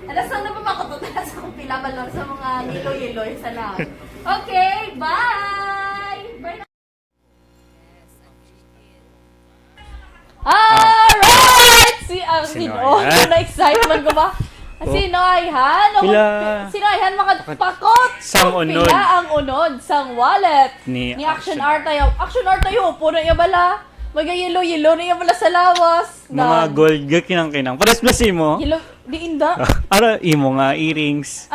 Alas lang na papakot na sa kung pila ba lang sa mga nilo-yelo sa lahat. Okay, bye! Bye na! Alright!
Sino
Oh,
yan?
na-excitement ko ba? Sino ay han? Sino ay han makapakot?
Sang
Kung
unod.
Pila ang unod sang wallet
Ni
Action
Action.
Art tayo. Action Art tayo, puno iya bala. Mag-yelo-yelo na iya bala sa lawas.
Mga gold ga kinang-kinang. Pares blasi mo.
Yelo, di inda.
Ara imo nga earrings.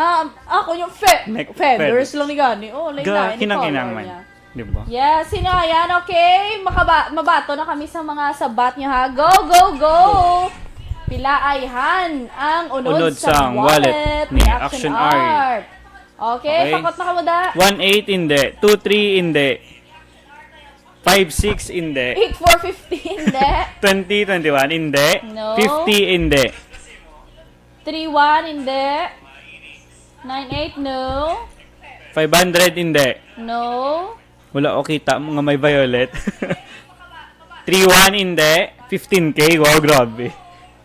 Ako yung
Neck
feathers
feathers.
lang ni Gani. Oh, like
Ga
na,
kinang-kinang man. Di ba?
Yes, sino yan? Okay, mabato na kami sa mga sabat niyo ha. Go, go, go! Pila ay han ang unod sa
sang
wallet
wallet
ni
ni
Action
Action
Art. Okay,
Okay.
pakot na ka mo da.
1.8 hindi. 2.3 hindi. 5.6 hindi.
8,450 hindi.
20.21 hindi.
No.
50 hindi.
3,1 hindi. 9,8 no.
500 hindi.
No.
Wala o kita mga may violet. 3.1 hindi. 15k. Wow, grabe.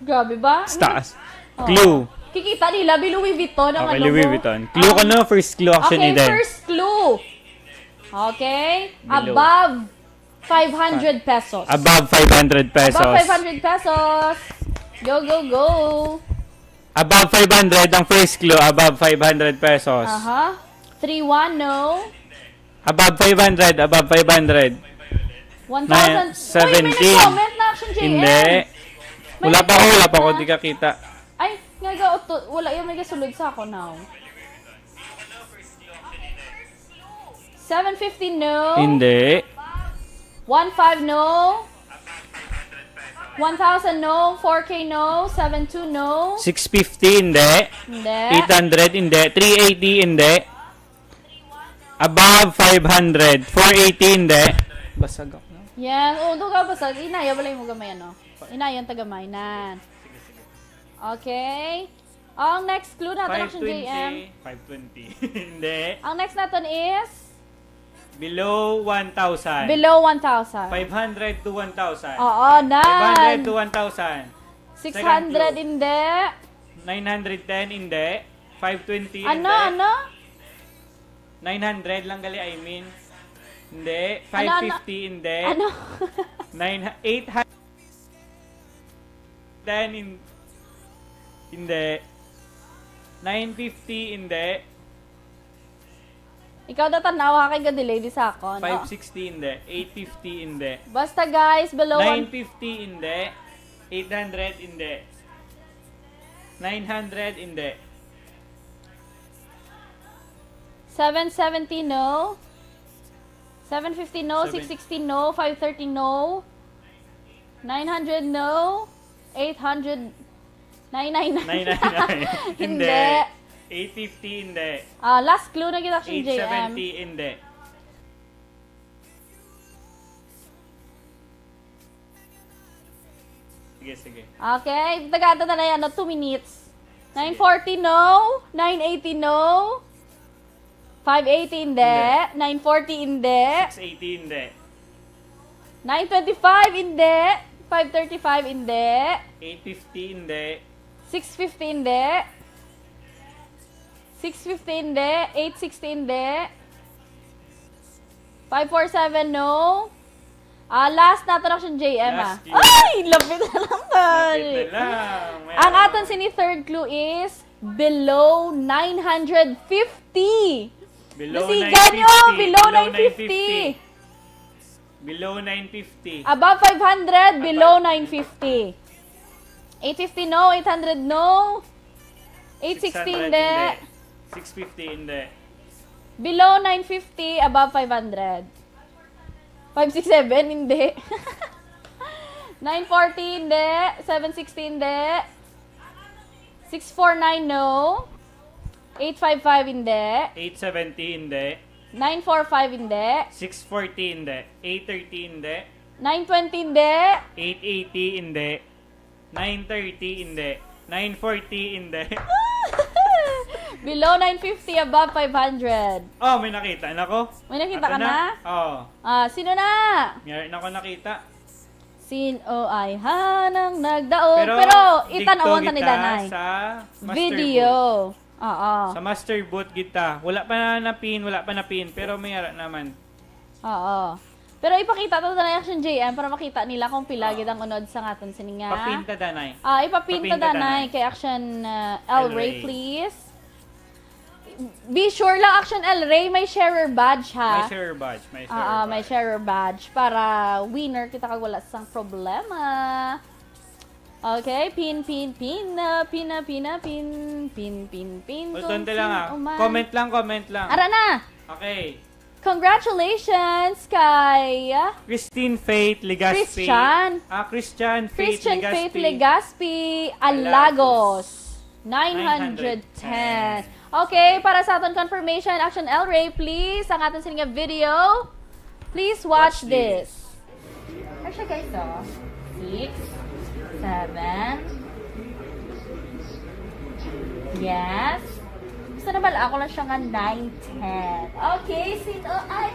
Grabe ba?
Taas.
Oh.
Clue.
kikita nila, Louis Vuitton ang
Okay,
ano
Louis
mo.
Vuitton. Clue ko na, first clue action
Okay,
ni Den.
first clue. Okay?
Below.
Above 500 pesos.
Above 500 pesos.
Above 500 pesos. Go, go, go.
Above 500 ang first clue, above 500 pesos.
3-1, no.
Above 500, above 500.
1,000. Uy, may
17.
nag-comment na Action JM.
Hindi.
May
Wala pa
nag-comment
ako,
na.
di ka kita.
Ay, wala yung may kasulod sa ako now. 750, no.
Hindi.
1,500, no. 1,000, no. 4K, no. 7,200, no.
650, hindi.
Hindi.
800, hindi. 380, hindi. Above 500. 480, hindi. Basag ako.
Yan. Oo, doon ka basta. Inaya, wala yung gamay, ano. Inayan, tagamay na. Okay. Ang next clue natin, Action JM.
520. Hindi.
Ang next natin is
Below 1,000.
below 1,000.
500 to 1,000.
Oo,
500
nan.
to 1,000.
600, hindi.
910, hindi. 520,
Ano,
hindi.
ano?
900 lang gali, I mean. Hindi.
Ano,
550, hindi.
Ano?
800. 10, hindi. 950, hindi.
Ikaw na tanawa kay delay di sa ako, no?
560, hindi. 850, hindi.
Basta guys, below
950, hindi. 800, hindi. 900, hindi.
770, no. 750, no.
Seven-
660, no. 530, no. 900, no. 800, 999.
999,
Hindi.
hindi. 850, hindi.
Last clue na kita, Action JM.
870, hindi. Sige, sige.
Okay, tagata na yan, 2 minutes. 940, no. 980, no. 580, hindi. 940, hindi.
680, hindi.
925, hindi. 535, hindi.
850, hindi.
650, hindi. 650, hindi. 860, hindi. 547, no. Last na Action JM,
Last clue.
Ay! Lapit na lang tayo.
Lapit na lang.
Ang aton sini third clue is below 950.
Below
Nasigan
950.
nyo! Below 950.
Below 950.
Above 500, below 950. 850, no. 800, no. 860,
600,
hindi.
650, hindi.
Below 950, above 500. 567, hindi. 940, hindi. 760, hindi. 649, no. 855, hindi.
870, hindi.
945, hindi.
640, hindi. 830, hindi.
920, hindi.
880, hindi. 930, hindi. 940, hindi.
Below 950, above 500.
Oh, may nakita na ko.
May nakita ka
Ako
na?
Oo.
Sino na?
Meron ako nakita.
Sino ay hanang nagdaog? Pero itanawan ta ni Danay.
sa master
Video.
boot.
Oo.
Sa master boot kita. Wala pa na pin, pero may ara naman.
Oo. Pero ipakita to na Action JM para makita nila kung pila gid ang unod sa aton sininga.
Papinta danay.
Ipapinta
Papinta
Danay
Danay.
kay Action
El
El Ray,
Ray.
please. Be sure lang Action El Ray may sharer badge ha.
May share badge.
May sharer badge para winner kita kag wala sang problema. Okay, pin.
Ulton
kung
lang
sino man.
Comment lang.
Ara na.
Okay.
Congratulations kay
Christine Faith Legaspi.
Christian
Christian
Faith
Legaspi.
Legaspi Alagos. 910. Okay, para sa aton confirmation, Action El Ray, please, ang aton sininga video. Please watch
Watch
this. Ano siya guys, 6, 7. Yes. Gusto na ba ako lang siya nga 9, 10. Okay, sino ay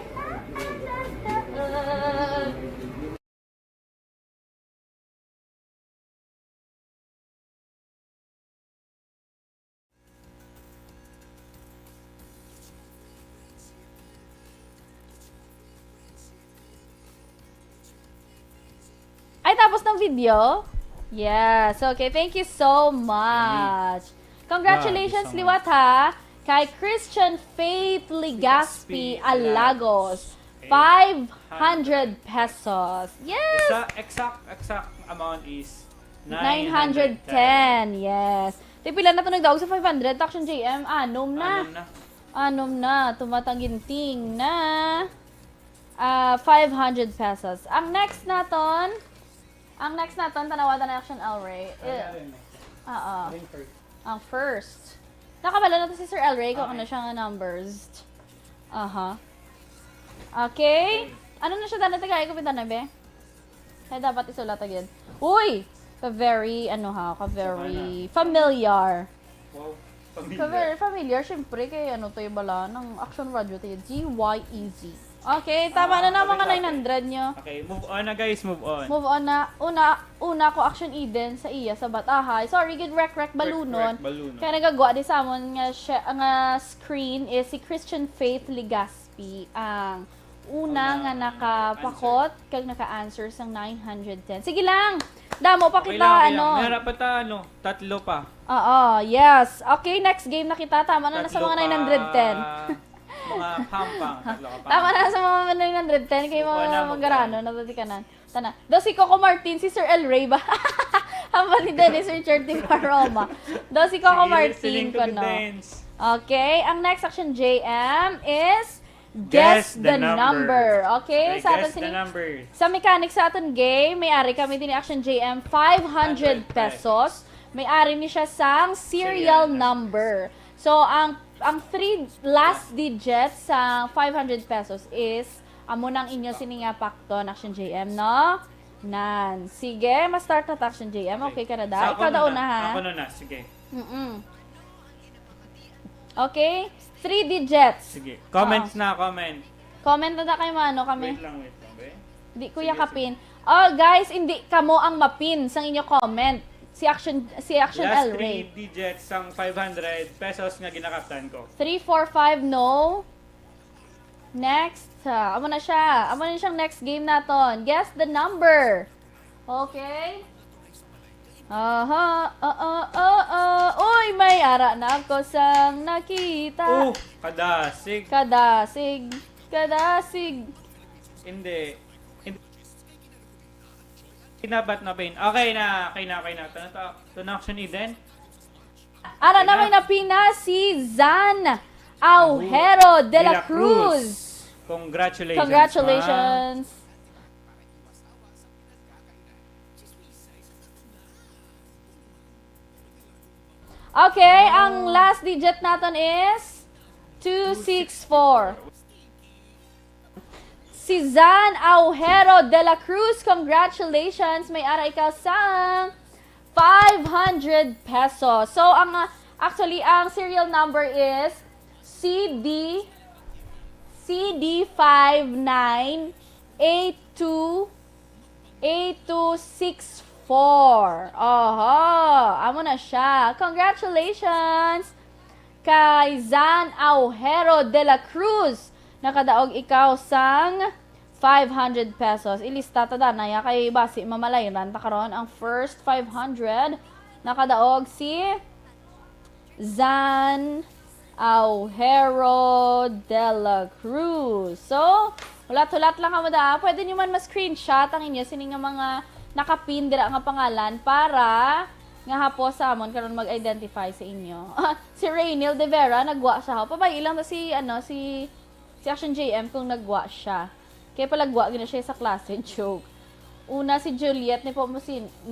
ng video? Yes. Okay, thank you so much. Congratulations,
Thank you so much.
Liwat ha, kay Christian Faith Ligaspi Alagos. 500 pesos. Yes!
Exact amount is
910. Yes. Tipila na ito nagdaog sa 500. Action JM. Anom na. Anom na. Tumatanginting na. 500 pesos. Ang next naton, tanawatan na Action El Rey. Ang first. Nakabala na to si Sir El Rey kung ano siyang numbers. Okay. Ano na siya dana tagay ko pinta na be? Kaya dapat isulat agad. Uy! Ka-very, ka-very familiar.
Wow.
Ka-very familiar. Siyempre, kay to yung bala ng Action Radio tayo. GYEZ. Okay, tama na mga 900 nyo.
Okay, move on na guys, move on.
Move on na. Una ko Action Eden sa iya sa Batahay. Sorry, good rek balunon.
Balunon.
Kaya nagagawa di sa amon nga screen is si Christian Faith Ligaspi ang una nga nakapakot kag naka-answer sang 910. Sige lang. Damo pa
Okay
kita
lang. Meron pa tatlo pa.
Oo, yes. Okay, next game na kita. Tama na sa
Tatlo
mga
pa,
910.
Mga pampang. Tatlo ka pa.
Tama na sa mga 910 kay mga magarano na tikanan. Tana. Do si Coco Martin, si Sir El Rey ba? Hamba ni Dennis Richard Di Paroma. Do si Coco Martin ko no. Okay, ang next action JM is Guess the number. Okay, sa atin
guess the number.
sa mechanics sa aton game, may-ari kami din ni Action JM 500 pesos. May-ari ni siya sang serial number. So ang three last digits sa 500 pesos is amo nang inyo sininga pakton Action JM, no? Nan. Sige, ma-start na ta, Action JM. Okay ka na da? Ikaw daw na ha.
Ako na, sige.
Okay? 3 digits.
Sige. Comments na, comment.
Comment na kayo kami.
Wait lang.
Di kuya kapin. Oh, guys, hindi kamo ang mapin sa inyo comment. Si Action
Last
El Rey.
3 digits sang 500 pesos nga ginakaptan ko.
3, 4, 5, no. Next. Amo na siya. Amo na siyang next game naton. Guess the number. Okay? Uy, may ara na ako sang nakita.
Kadasig.
Kadasig.
Hindi. Kinabat na pain. Okay na. Ito na Action Eden.
Ara na may napina si Zan Aujero de la Cruz.
Congratulations.
Okay, ang last digit natin is 264. Si Zan Aujero de la Cruz, congratulations! May ara ikaw sang 500 pesos. So, actually, ang serial number is CD598264. Amo na siya. Congratulations kay Zan Aujero de la Cruz. Nakadaog ikaw sang 500 pesos. Ilista ta danaya kay basi mamalayran ta karon ang first 500 nakadaog si Zan Aujero de la Cruz. So, hulat-hulat lang kamo da. Pwede niyo man ma-screenshot ang inyo sining nga mga nakapin dira nga pangalan para nga hapo sa amon karon mag-identify sa inyo. Si Raynil De Vera nagwa siya. Pabay ilang ta si Action JM kung nagwa siya. Kaya palagwa gina siya sa klase joke. Una si Juliet ni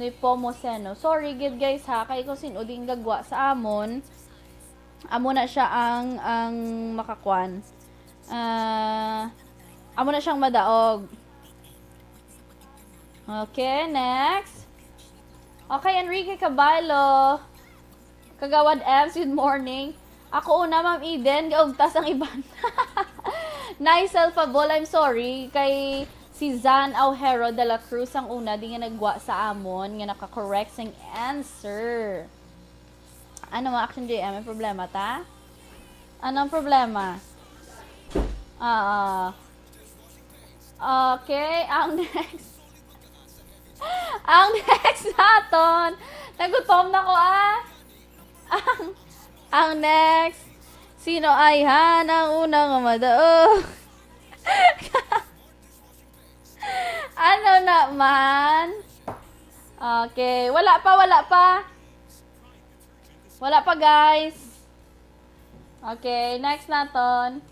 Pomoseno. Sorry gid guys ha kay ko sino ding gagwa sa amon. Amo na siya ang makakwan. Amo na siyang madaog. Okay, next. Okay, Enrique Caballo. Kagawad Ems, good morning. Ako una, Ma'am Eden, gaugtas ang iban. Nice alphabol, I'm sorry. Kay si Zan Aujero de la Cruz ang una, di nga nagwa sa amon, nga naka-correct sang answer. Ano mga Action JM? May problema ta? Anong problema? Okay, ang next. Ang next naton, nagutom na ko ang next, sino ay ang unang madaog? Ano naman? Okay, wala pa. Wala pa, guys. Okay, next naton.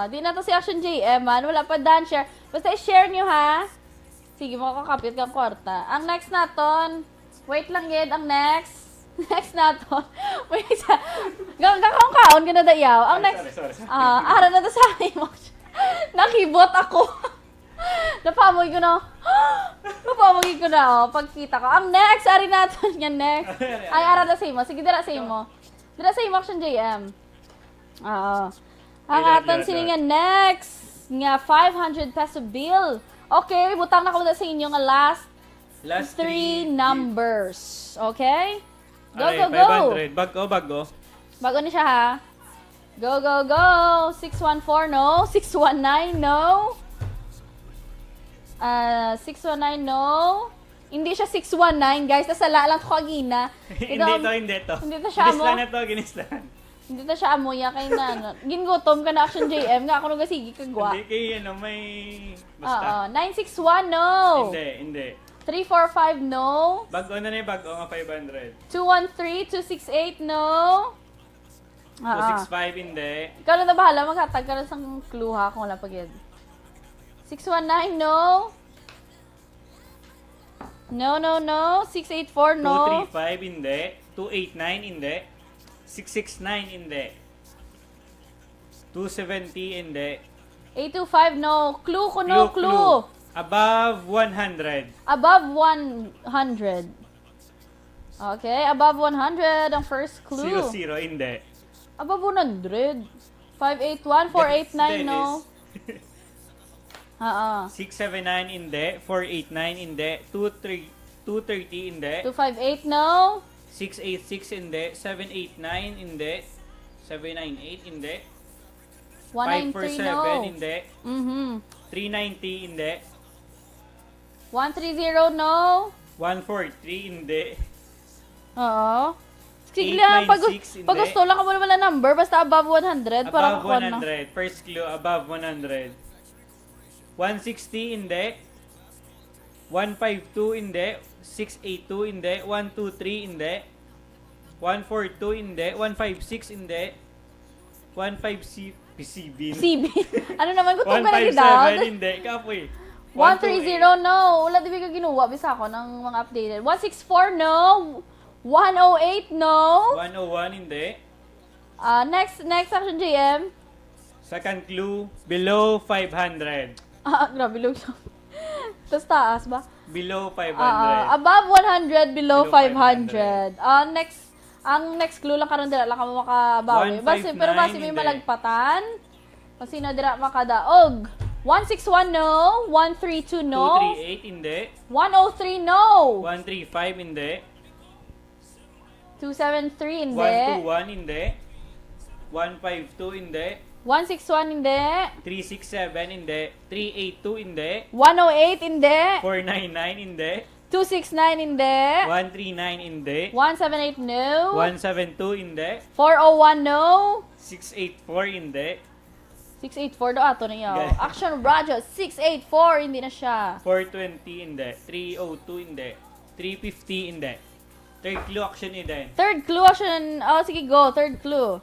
Di na to si Action JM, man. Wala pa done share. Basta i-share nyo, ha? Sige, makakapit kang kwarta. Ang next naton, wait lang yun, ang next. Next naton. Wait, kakaon ka na dayaw. Ang next,
Sorry.
ara na to sa akin mo. Nakibot ako. Napamoy ko na. Napamoy ko na, pagkita ko. Ang next, ari natin yan next. Ay, ara na sa imo. Sige, dira sa imo. Dira sa imo, Action JM. Ang aton siningan next. Nga 500 peso bill. Okay, butang na ko na sa inyo nga last three numbers. Okay? Go.
500. Bago.
Bago na siya, ha? Go. 614, no? 619, no? 619, no? Hindi siya 619, guys. Nasala lang ko kagina.
Hindi to.
Hindi to siya amo.
Ginislan.
Hindi to siya amoy kay na, ano. Gingutom ka na, Action JM. Nga ako nung gasigi kagwa.
Hindi kay may... Basta.
961, no?
Hindi.
345, no?
Bago na yung bago nga 500.
213, 268, no?
265, hindi.
Ikaw lang na bahala, maghatag ka na sa clue, ha, kung wala pag yan. 619, no? No. 684, no?
235, hindi. 289, hindi. 669, hindi. 270, hindi.
825, no? Clue ko, no? Clue.
Above 100.
Above 100. Okay, above 100 ang first clue.
00, hindi.
Above 100. 581, 489, no?
679, hindi. 489, hindi. 230, hindi.
258, no?
686, hindi. 789, hindi. 798, hindi.
193, no?
547, hindi. 390, hindi.
130, no?
143, hindi.
Oo. Sige lang, pag
896, hindi.
gusto lang ka mo naman na number, basta above 100. para
Above
kukuha na.
100. First clue, above 100. 160, hindi. 152, hindi. 682, hindi. 123, hindi. 142, hindi. 156, hindi. 157.
CB. Ano naman, kung ka na gidaw?
157, hindi. Kapoy.
130, no. Wala, di ba ka ginuwa? Bisa ko ng mga updated. 164, no. 108, no.
101, hindi.
Next Action JM.
Second clue, below 500.
Grabe, low. Tapos taas ba?
Below 500.
Above 100, below
Below
500. Ang next clue lang karon dira lang ka mo makabawi.
159,
Pero basi may
hindi.
malagpatan. Kasi na dira makadaog. 161 no, 132 no,
238, hindi.
103 no,
135, hindi.
273 hindi,
121, hindi. 152, hindi.
161 hindi,
367, hindi. 382, hindi.
108 hindi,
499, hindi.
269 hindi,
139, hindi.
178 no,
172, hindi.
401 no,
684, hindi.
684 do ato na yaw.
Guys.
Action Raja 684 hindi na siya.
420, hindi. 302, hindi. 350, hindi. Third clue, action ni din.
Third clue action. Oh, sige go. Third clue.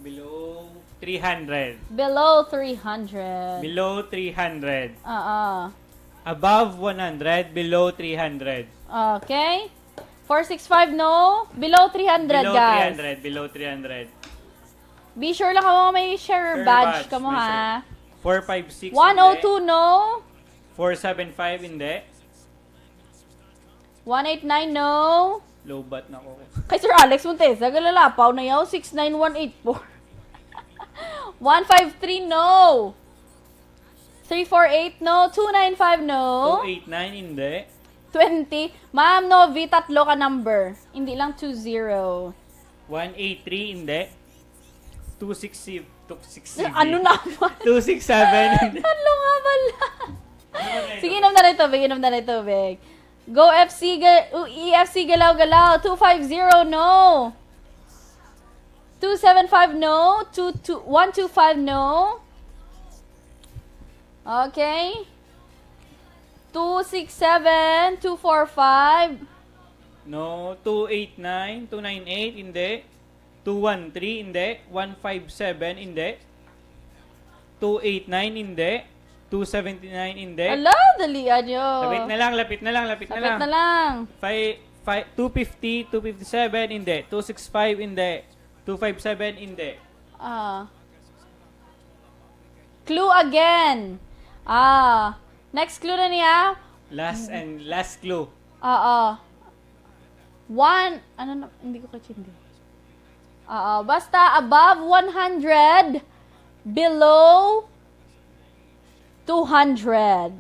Below 300.
Below 300.
Below 300.
Above
100, below 300.
Okay. 465 no. Below 300
Below
guys.
300, below 300.
Be sure lang kamo may share
Share
badge
badge,
kamo
may
ha.
456,
102 no.
475, hindi.
189 no.
Low bat na ako.
Kay Sir Alex Montesa, galalapaw na yaw, 69184. 153 no. 348 no. 295 no.
289, hindi.
20. Ma'am, Novi, tatlo ka number. Hindi lang 20.
183, hindi. 260, 260.
Ano naman?
267, hindi.
Tatlo nga pala. Sige, inom na rin tubig. Go FC, EFC Galaw-Galaw, 250, no. 275, no. 125, no. Okay. 267, 245.
No, 289, 298, hindi. 213, hindi. 157, hindi. 289, hindi. 279, hindi.
Ala, dalian nyo.
Lapit na lang.
Lapit na lang.
250, 257, hindi. 265, hindi. 257, hindi.
Clue again. Next clue na niya.
Last clue.
Hindi ko kachindi. Basta above 100, below 200.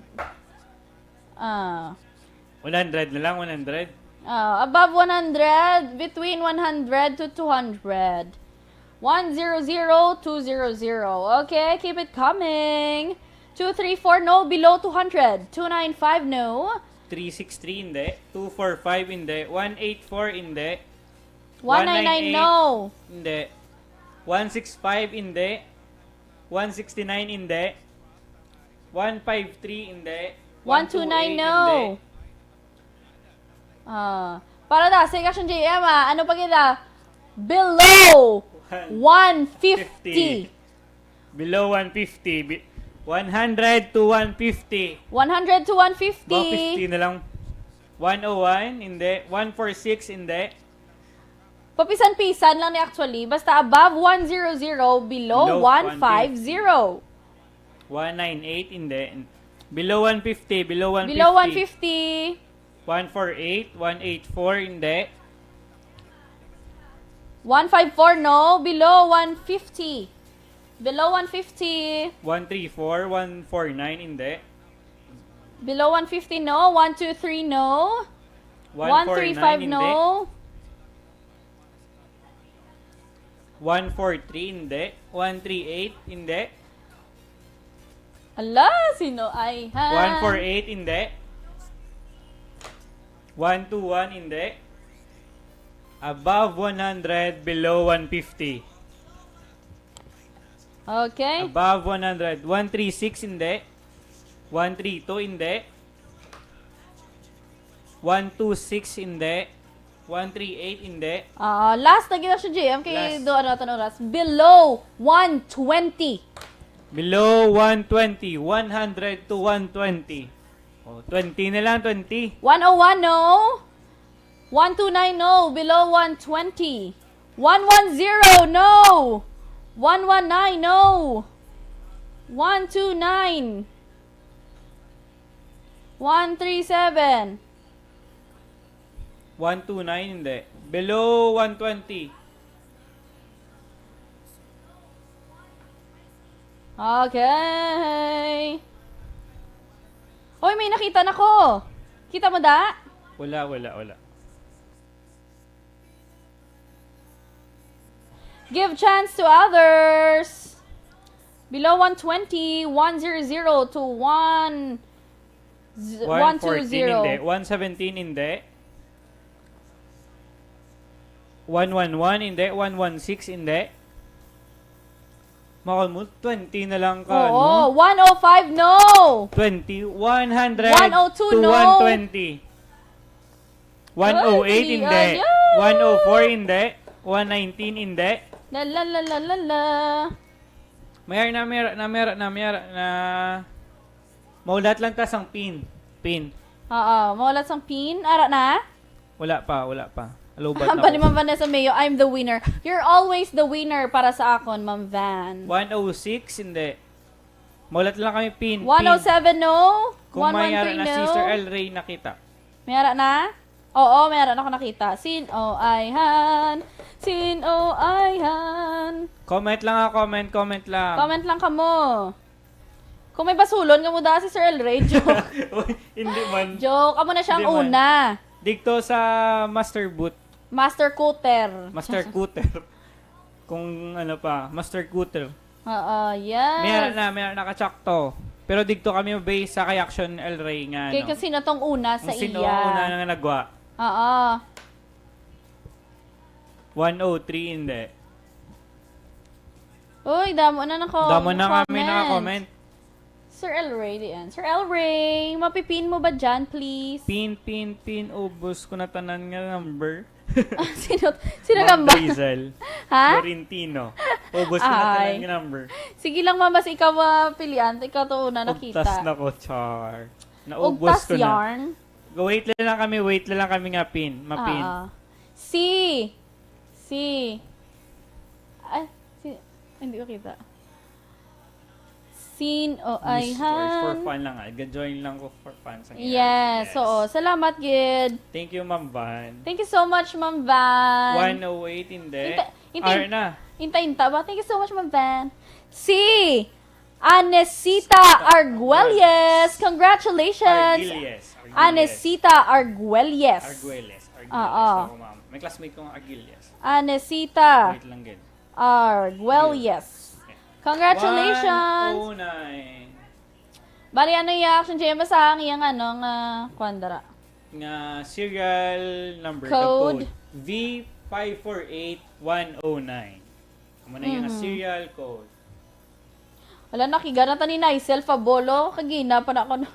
100 na lang, 100.
Above 100, between 100 to 200. 100, 200. Okay, keep it coming. 234, no, below 200. 295, no.
363, hindi. 245, hindi. 184, hindi.
199, no.
Hindi. 165, hindi. 169, hindi. 153, hindi.
129, no. Para da, say action JM, ano pa kita? Below 150.
Below 150. 100 to 150.
100 to 150.
Baka 50 na lang. 101, hindi. 146, hindi.
Papisan-pisan lang ni actually. Basta above 100, below 150.
198, hindi. Below 150, below 150.
Below 150.
148, 184, hindi.
154, no. Below 150. Below 150.
134, 149, hindi.
Below 150, no. 123, no. 135,
149,
no.
143, hindi. 138, hindi.
Ala, sino ay
148, hindi. 121, hindi. Above 100, below 150.
Okay.
Above 100. 136, hindi. 132, hindi. 126, hindi. 138, hindi.
Last na gina siya, JM. Kaya
Last.
doon natin oras. Below 120.
Below 120. 100 to 120. Oh, 20 na lang, 20.
101, no. 129, no. Below 120. 110, no. 119, no. 129. 137.
129, hindi. Below 120.
Okay. Hoy, may nakita na ko. Kita mo da?
Wala.
Give chance to others. Below 120, 100 to 1
114, hindi.
120.
117, hindi. 111, hindi. 116, hindi. Makal mo, 20 na lang ka,
Oo,
no?
105, no.
20, 100
102,
to
no.
120. 108,
Ay,
hindi.
ayan.
104, hindi. 119, hindi.
La la la la la la.
Mayroon na maulat lang tas ang pin.
Oo, mawalat sang pin. Ara na?
Wala pa. Alobat na
Bali,
ako.
Ma'am Vanessa Mayo, I'm the winner. You're always the winner para sa akon, Ma'am Van.
106, hindi. Maulat lang kami pin.
107, no.
Kung mayroon
113,
na
no.
Sister El Rey nakita.
Mayroon na? Oo, mayroon ako nakita. Sin o ayhan.
Comment lang ha, comment lang.
Comment lang kamo. Kung may basulon ka mo da si Sir El Rey, joke.
Uy, hindi man.
Joke, amo na siyang
Hindi man.
una.
Dito sa Master Boot,
Master Cooter.
Master Cooter. Kung ano pa, Master Cooter.
Oo, yes.
Meron na kachakto. Pero dito kami base sa kay Action El Rey nga,
Kaya kasi na tong una sa
Kung sino
iya.
ang una na nagwa.
Oo.
103, hindi.
Uy, damo na
Damo na kami naka-comment.
Sir El Rey, diyan. Sir El Rey, mapipin mo ba dyan, please?
Pin, ubos ko na tanan nga number.
Sino ka ba?
Rizal.
Ha?
Florentino. Ubos ko na tanan nga number.
Sige lang, mama, si ikaw mapilian. Ikaw to una nakita.
Ugtas na ko, char. Naubos
Ugtas
ko na.
yarn.
Wait lang kami nga pin. Mapin.
Si. Ay, hindi ko kita.
For fun lang. Join lang ko for fun.
Yes. Oo. Salamat, Gid.
Thank you, Ma'am Van.
Thank you so much, Ma'am Van.
108, hindi.
Inta-
Arna.
Inta ba? Thank you so much, Ma'am Van. Si Anesita Arguelles. Congratulations.
Arguelles.
Anesita Arguelles.
Arguelles.
Oo.
Ako, ma'am. May classmate kong Arguelles.
Anesita
Wait lang din.
Arguelles. Congratulations.
109.
Bali, ano yung action jam sa ang iyang nga kwandara?
Nga serial number.
Code.
V548109. Amo na yung serial code.
Wala, nakigana ta ni Naisel Fabolo. Kagina pa na ako na.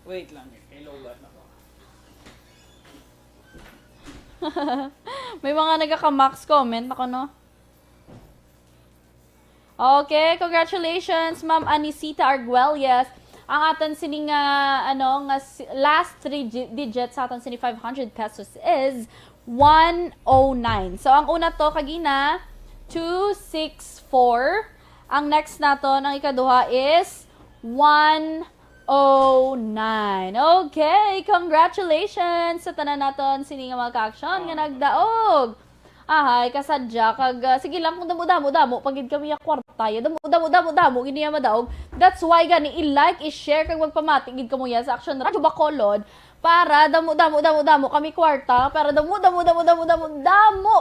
Wait lang. Kay Lola na ko.
May mga nagka-max comment ako, no? Okay, congratulations, Ma'am Anisita Arguelles. Ang aton sining last 3 digits sa aton sining 500 pesos is 109. So, ang una to, kagina, 264. Ang next naton, ang ikaduha is 109. Okay, congratulations sa tanan naton sining mga ka-action nga nagdaog. Ahay, kasadya, sige lang kung damo-damo, pagid kami yung kwartaya, damo-damo, gini yung madaog. That's why gani, i-like, i-share, kag magpamati, gid kamo yan sa Action Radio Bacolod, para damo, kami kwarta, para damo,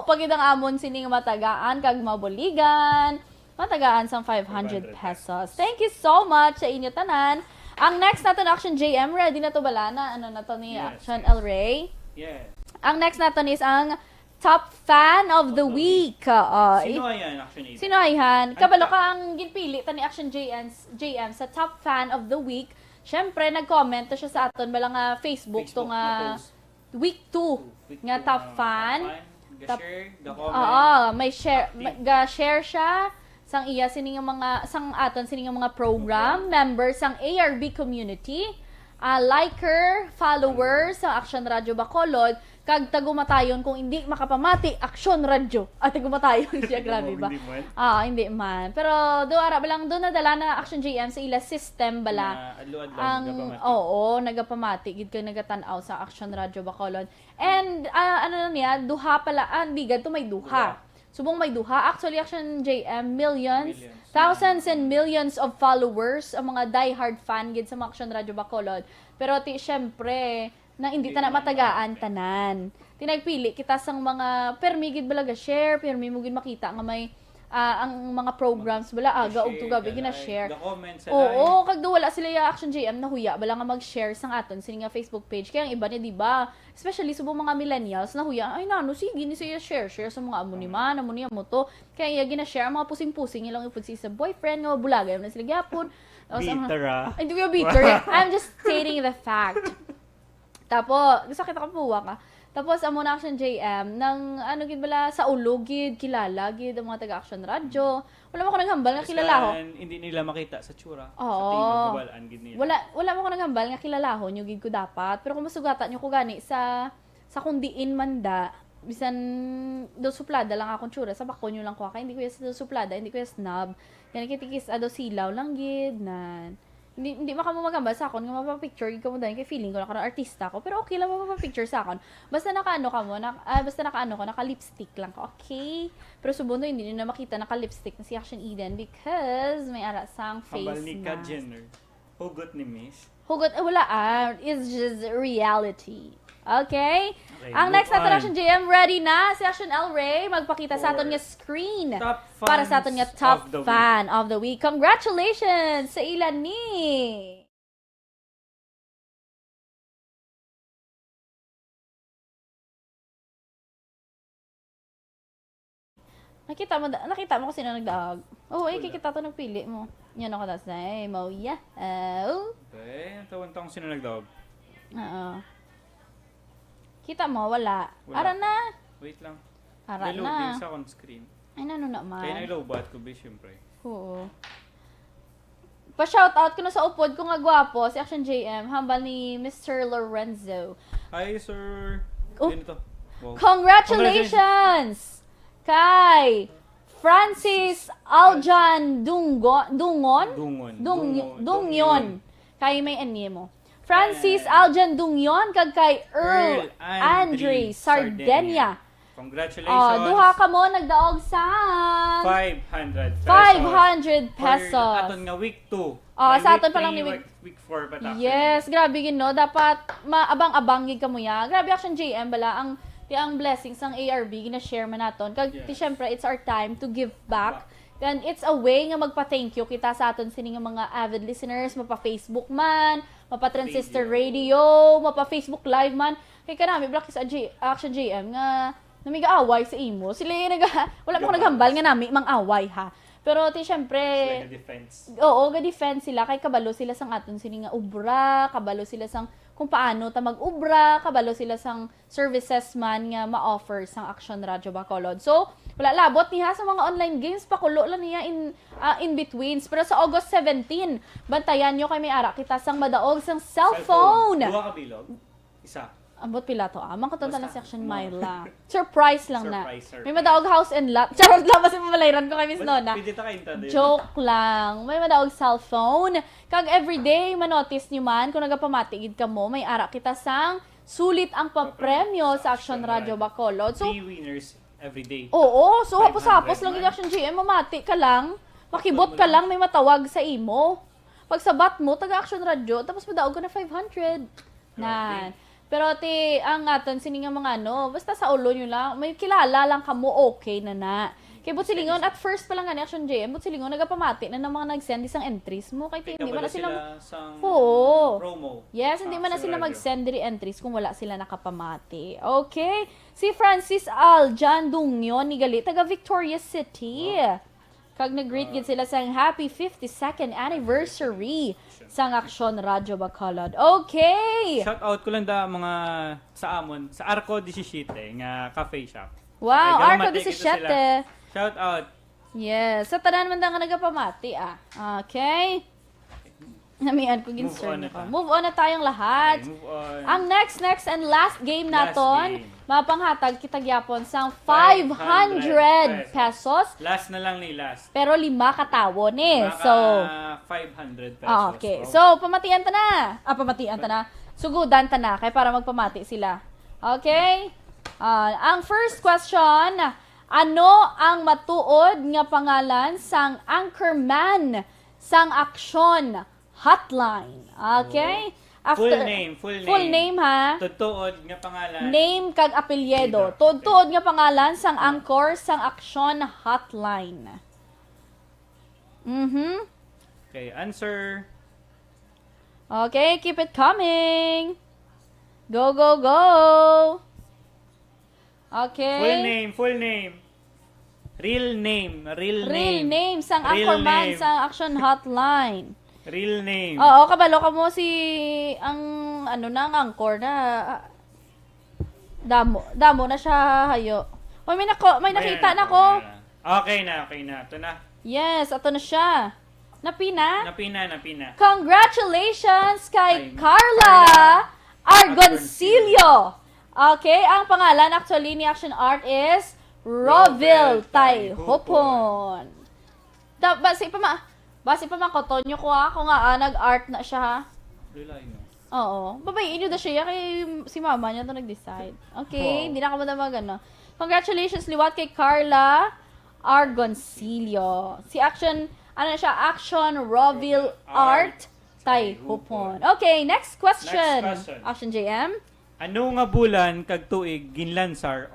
pagid ang amon sining matagaan, kag mabuligan, matagaan sang 500 pesos. Thank you so much sa inyo tanan. Ang next natin, Action JM, ready na to bala na, ano na to ni Action El Rey?
Yes.
Ang next natin is ang Top Fan of the Week.
Sino yan, actually?
Sino ayan? Kabalo ka ang ginpili ta ni Action JM sa Top Fan of the Week. Syempre, nag-comment to siya sa aton bala nga Facebook to nga week 2 nga Top Fan.
Ga-share, ga-comment.
Oo, may share, ga-share siya sang iya sining mga sang aton sining mga program, members sang ARB community, liker, followers sa Action Radio Bacolod, kag tagumatayon kung hindi makapamati Action Radio. Tagumatayon siya, grabe ba? Hindi man. Pero doara ba lang doon nadala na Action JM sa ila system bala. Nagapamati gid kay nagatanaw sa Action Radio Bacolod. And duha pala, bigad to may duha. Subong may duha. Actually, Action JM, millions, thousands and millions of followers, ang mga die-hard fan gid sa Action Radio Bacolod. Pero syempre, na hindi ta na matagaan tanan. Tinagpili kita sang mga permigid balaga share, permi mo gid makita nga may ang mga programs bala aga ug tugabi gina-share. Oo, kag wala sila ya Action JM nahuya bala nga mag-share sang aton sini nga Facebook page. Kaya ang iba ni di ba, especially subong mga millennials nahuya, ay nano sige ni siya share sa mga amo ni man, amo niya mo to. Kaya gina-share ang mga pusing-pusing ilang ipud sa boyfriend nga bulagay na sila gyapon.
Bitter
Hindi ko bitter. I'm just stating the fact. Tapos, gusto kita kapuwa ka. Tapos, amo na Action JM, nang gid bala, sa ulo gid, kilala gid, ang mga taga-Action Radio. Wala mo ko naghambal nga kilala ho.
Hindi nila makita sa tsura.
Oo.
Sa tingog, babalaan gid nila.
Wala mo ko naghambal nga kilala ho, nyo gid ko dapat. Pero kung masugatan nyo ko gani, sa kundiin manda, bisan do suplada lang akong tsura, sa bako nyo lang ko hindi ko yung suplada, hindi ko yung snob. Yan, kitikis, silaw lang gid, na hindi makamo magamba sa akon nga mapapicture gid kamo dahil kay feeling ko na karon artista ko pero okay lang mapapicture sa akon basta naka-ano ka mo naka-lipstick lang ka, okay, pero subundo hindi niyo na makita naka-lipstick na si Action Eden because may ara sang face
Hambal ni
mask.
Jenner hugot ni Miss
hugot wala it's just reality. Okay?
Okay,
Ang
move
next natin,
on.
Action JM, ready na si Action El Rey magpakita sa aton nga screen
Top
para sa aton nga
fans
top
of the
fan of the week. Congratulations sa ilan ni. Nakita mo kung sino nagdaog. Oo, kikita to nagpili mo. Yan ako tas na, mo yeah.
Okay, tawag tong sino nagdawag.
Oo. Kita mo, wala.
Wala.
Ara na.
Wait lang.
Ara
Reloading
na.
sa on screen.
Ay, nano naman.
Kaya nag-lowbat ko ba, syempre.
Oo. Pa-shoutout ko na sa upod ko nga gwapo, si Action JM, hambal ni Mr. Lorenzo.
Hi, sir.
Oh.
Ganito. Wow.
Congratulations! Kay Francis Aljan Dungon? Dungyon. Kay may anye mo. Francis Aljan Dungyon, kag kay Earl Andre Sardenia.
Congratulations.
Duha ka mo nagdaog sa
500 pesos.
500 pesos.
For aton nga week 2.
Sa aton pa lang ni
week 4 pa ta.
Yes, grabe gino. Dapat maabang-abangig ka mo ya. Grabe Action JM bala ang blessings ng ARB gina-share man naton. Kag syempre it's our time to give back. And it's a way nga magpa-thank you kita sa aton sini nga mga avid listeners, mapa-Facebook man, mapa-Transistor Radio, mapa-Facebook Live man. Kay kanami Black is Action JM nga namiga-away sa imo. Sila wala mo naghambal nga nami mang-away ha. Pero syempre
defense.
Oo, ga-defense sila kay kabalo sila sang aton sini nga ubra, kabalo sila sang kung paano ta mag-ubra, kabalo sila sang services man nga ma-offer sang Action Radio Bacolod. So, wala labot niya sa mga online games, pakulo lang niya in betweens. Pero sa August 17, bantayan nyo kay may ara kita sang madaog sang cellphone.
Duha ka bilog. Isa.
Ambot pila to. Amang katonta na
Basta.
section Myla. Surprise lang na.
Surprise.
May madaog house and lot. Charot lang kasi mamalairan ko kay Miss Nona.
Pwede ta kainta din.
Joke lang. May madaog cellphone. Kag everyday, manotice nyo man, kung nagapamatigid ka mo, may ara kita sang sulit ang papremyo sa Action Radio Bacolod. So,
3 winners every day.
oo. So,
500
hapos-hapos lang
man.
yung Action GM. Mamati ka lang. Makibot ka lang, may matawag sa imo. Pag sabat mo, taga-Action Radio, tapos madaog ka na 500. Nan. Pero ang aton sini nga mga basta sa ulo nyo lang, may kilala lang kamo, okay na. Kay Butsilingon, at first pa lang nga ni Action JM, Butsilingon, nagapamati na ng mga nag-send isang entries mo. Kay hindi man na sila
sang
Oo.
promo.
Yes, hindi man na
Sa
sila
radyo.
mag-send entries kung wala sila nakapamati. Okay. Si Francis Aljan Dungyon ni Gali, taga Victoria City. Kag nag-greet gid sila sang happy 52nd anniversary sang Action Radio Bacolod. Okay.
Shout out ko lang da mga sa amon sa Arco 17 nga cafe shop.
Wow,
Ay,
Arco
galamati kita
17.
sila. Shout out.
Yes, sa tanan man nga nagapamati Okay. Namian ko
Move on
ginsern
na
ko.
ta.
Move on na tayong lahat.
Okay, move on.
Ang next and last game
Last
naton,
game.
mapanghatag kita gyapon sang
500
500 pesos.
Last na lang ni last.
Pero 5 katawo ni.
Maka
So,
500 pesos.
okay.
Wow.
So, pamatian ta na. Pamatian ta na. Sugudan ta na kay para magpamati sila. Okay? Ang first question, ano ang matuod nga pangalan sang anchorman sang Action Hotline? Okay?
Full name.
Full name ha.
Tutuod nga pangalan.
Name kag apelyido. Tuod nga pangalan sang anchor sang Action Hotline.
Okay, answer.
Okay, keep it coming. Go, go, go. Okay.
Full name. Real name.
Real name sang
Real
anchorman
name.
sang Action Hotline.
Real name.
Oo, kabalo ka mo si ang ang anchor na damo na siya hayo. Oy, may nakita na ko.
Okay na. Ito na.
Yes, ato na siya. Napina?
Napina.
Congratulations kay
Ay,
Carla Argoncillo. Okay, ang pangalan actually ni Action Art is Roville Taihopon. Basi pa makotonyo ko kung nag-art na siya ha.
Relay no.
Oo. Babayin nyo na siya kay si mama niya to nag-decide. Okay, hindi na ka madamag Congratulations liwat kay Carla Argoncillo. Si Action Roville Art Taihopon. Okay, next question.
Next question.
Action JM.
Ano nga bulan kag tuig ginlansar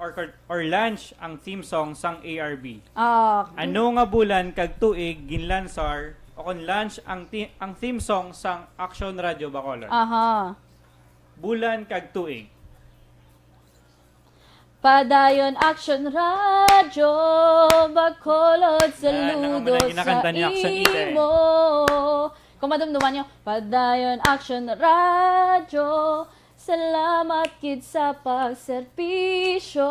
or launch ang theme song sang ARB? Ano nga bulan kag tuig ginlansar o kon launch ang theme song sang Action Radio Bacolod?
Aha.
Bulan kag tuig.
Padayon Action Radio, Bacolod, saludo
naman ang kinakanta
sa
ni Action Ite.
imo. Kung madumduman nyo, Padayon Action Radio, salamat kid sa pagserbisyo.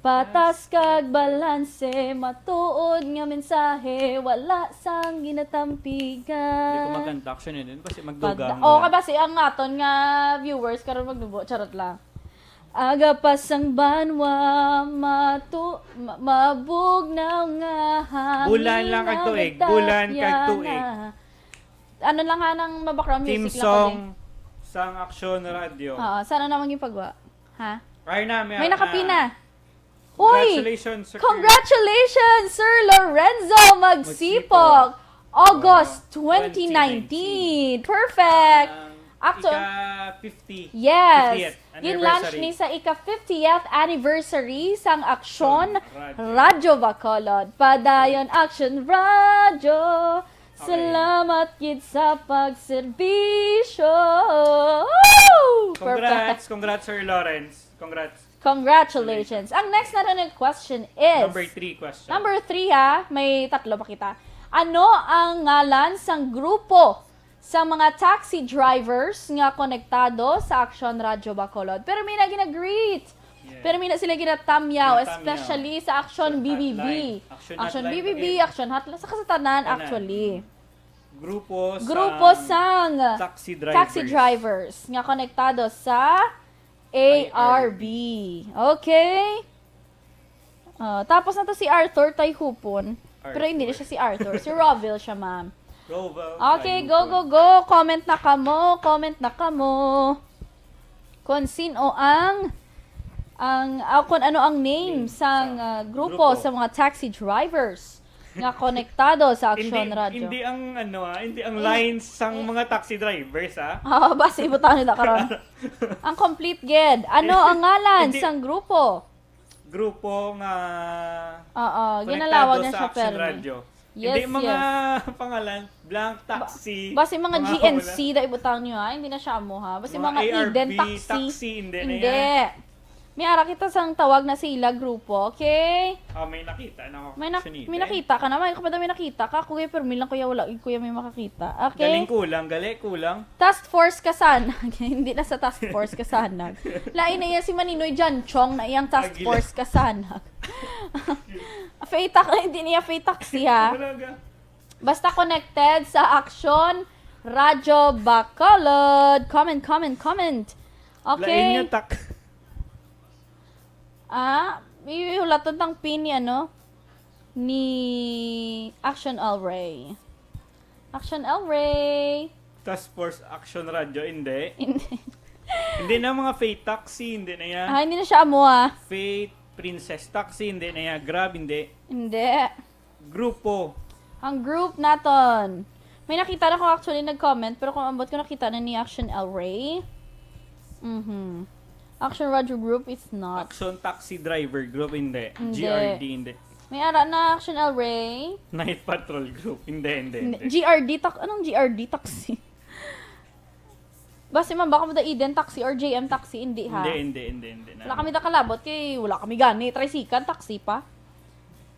Patas kag balanse, matuod nga mensahe, wala sang
Hindi ko
ginatampigan.
magkanta action yun kasi magdugang.
Kasi ang aton nga viewers karon magdubo, charot lang. Aga pasang banwa mabugnaw nga hangin.
Bulan lang kag tuig, bulan kag tuig.
Ano lang nga ng background
Theme
music
song sang Action Radio.
sana naman yung pagwa. Ha?
Right na,
May nakapina. Uy!
Congratulations, Sir.
Congratulations, Sir Lorenzo Magsipog! August 2019. Perfect!
Ika-50.
Yes.
50th
Yung launch
anniversary.
ni sa ika-50th anniversary sang Aksyon
Radio.
Radyo Bacolod. Padayon Action Radio. Salamat kid sa pagserbisyo. Woo! Perfect.
Congrats, Sir Lawrence. Congrats.
Congratulations. Ang next na rin question is
Number 3 question.
Number 3 ha, may tatlo pa kita. Ano ang ngalan sang grupo sa mga taxi drivers nga konektado sa Action Radio Bacolod? Pero may na ginag-greet.
Yeah.
Pero may na sila ginatamyaw,
Ginatamyaw.
especially sa Action BBB.
Action
Action
Hotline.
BBB,
Okay.
Action Hotline, sa kasatanan
Tanan.
actually.
Grupo
sang
taxi drivers.
taxi drivers nga konektado sa ARB. Okay? Tapos na to si Arthur Tayhupon. Pero hindi na siya si Arthur. Si Roville siya, ma'am. Okay, go, go, go. Comment na kamo. Kung sino kung ano ang name sang grupo sa mga taxi drivers nga konektado sa Action Radio.
Hindi ang hindi ang lines sang mga taxi drivers
Basta ibutan nila karon. Ang complete ged. Ano ang ngalan
Hindi.
sang grupo?
Grupo nga
Ginalawag niya
sa
siya
Action
pero.
Radio.
Yes,
Hindi mga pangalan, blank taxi.
Basta mga GNC da ibutang niyo ha, hindi na siya amo ha. Basta mga
ARB,
Eden taxi.
hindi na
Hindi.
yan.
May ara kita sang tawag na sila grupo, okay?
May nakita na ako.
May nakita ka na, may kapag may nakita ka, kuya permil lang kuya wala, kuya may makakita. Okay?
Galing kulang.
Task Force Kasanag. Hindi na sa Task Force Kasanag. Lain na yan si Maninoy Janchong na iyang Task
Agila.
Force Kasanag. Hindi niya Fay Taxi ha.
Talaga.
Basta connected sa Action Radio Bacolod. Comment.
Lain
Okay.
nga
May hulaton tang pin ni Action El Rey. Action El Rey.
Task Force Action Radio, hindi.
Hindi.
Hindi na mga Fate Taxi, hindi na yan.
Hindi na siya amo ha.
Fate Princess Taxi, hindi na yan. Grab, hindi.
Hindi.
Grupo.
Ang group naton. May nakita na ko actually nag-comment, pero kung ambot ko nakita na ni Action El Rey. Action Radio Group is not.
Action Taxi Driver Group, hindi.
Hindi.
GRD, hindi.
May ara na Action El Rey.
Night Patrol Group, hindi.
Anong GRD taxi? Basta man baka mo da Eden taxi or JM taxi, hindi ha?
Hindi.
Wala kami da kalabot kay wala kami gani. Tricycle taxi pa.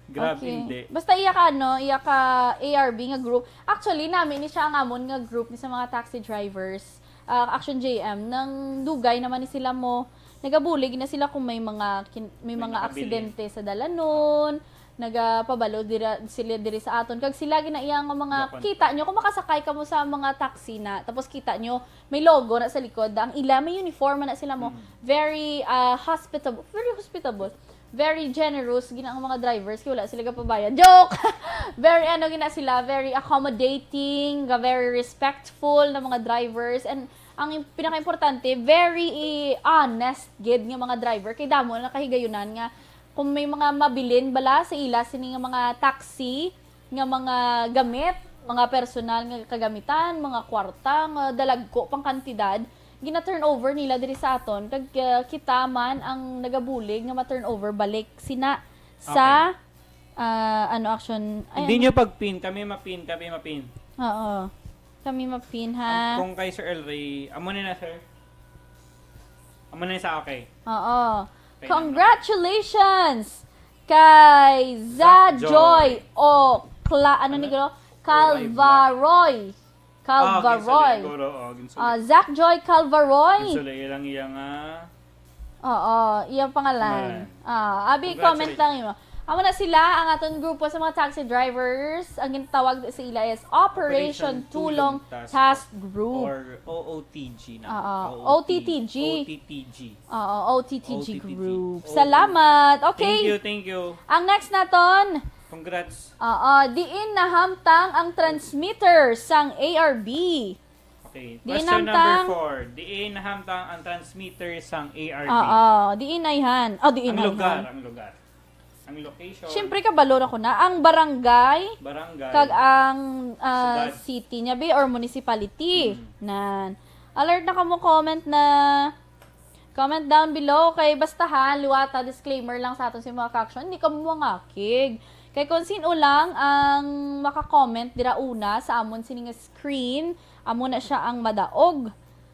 Grab, hindi.
Basta iya ka ARB nga group. Actually, namin ni siya ang amon nga group ni sa mga taxi drivers. Action JM nang dugay naman ni sila mo. Nagabulig na sila kung may mga
nakabili.
aksidente sa dalanon. Nagapabalo sila diri sa aton kag sila ginaiyang nga mga kita nyo kung makasakay ka mo sa mga taxi na tapos kita nyo may logo na sa likod ang ila may uniform na sila mo very hospitable very generous gina ang mga drivers kay wala sila kapabayan joke very gina sila very accommodating very respectful na mga drivers and ang pinaka-importante very honest gid nga mga driver kay damo na nakahigayunan nga kung may mga mabilin bala sa ila sini nga mga taxi nga mga gamit, mga personal nga kagamitan, mga kwarta nga dalagko pang kantidad, gina-turnover nila diri sa aton kag kita man ang nagabulig nga ma-turnover balik sina sa action.
Hindi nyo pag-pin, kami mapin.
Oo. Kami mapin ha.
Kung kay Sir El Rey, amo na sir. Amo na sa okay.
Oo. Congratulations kay Zajoy o ano ni gro? Calvaroy. Zach Joy Calvaroy.
Ginsulay lang iyang
Oo, iyang pangalan. Abi comment lang mo. Amo na sila ang aton grupo sa mga taxi drivers. Ang ginatawag sa ila is Operation Tulong Task Group.
Or OOTG na.
OTTG. Oo, OTTG Group. Salamat. Okay.
Thank you.
Ang next naton.
Congrats.
Diin nahamtang ang transmitter sang ARB.
Okay.
Diin
Question
namtang-
number 4. Diin nahamtang ang transmitter sang ARB.
Diin na yan. Diin na yan.
Ang lugar. Ang location.
Siyempre kabalo na ko na. Ang barangay, kag ang
Syudad.
city niya be or municipality. Nan. Alert na kamo comment comment down below kay bastahan liwata disclaimer lang sa aton si mga ka-action hindi ka mo mangakig. Kay kung sino lang ang maka-comment dira una sa amon sining screen, amo na siya ang madaog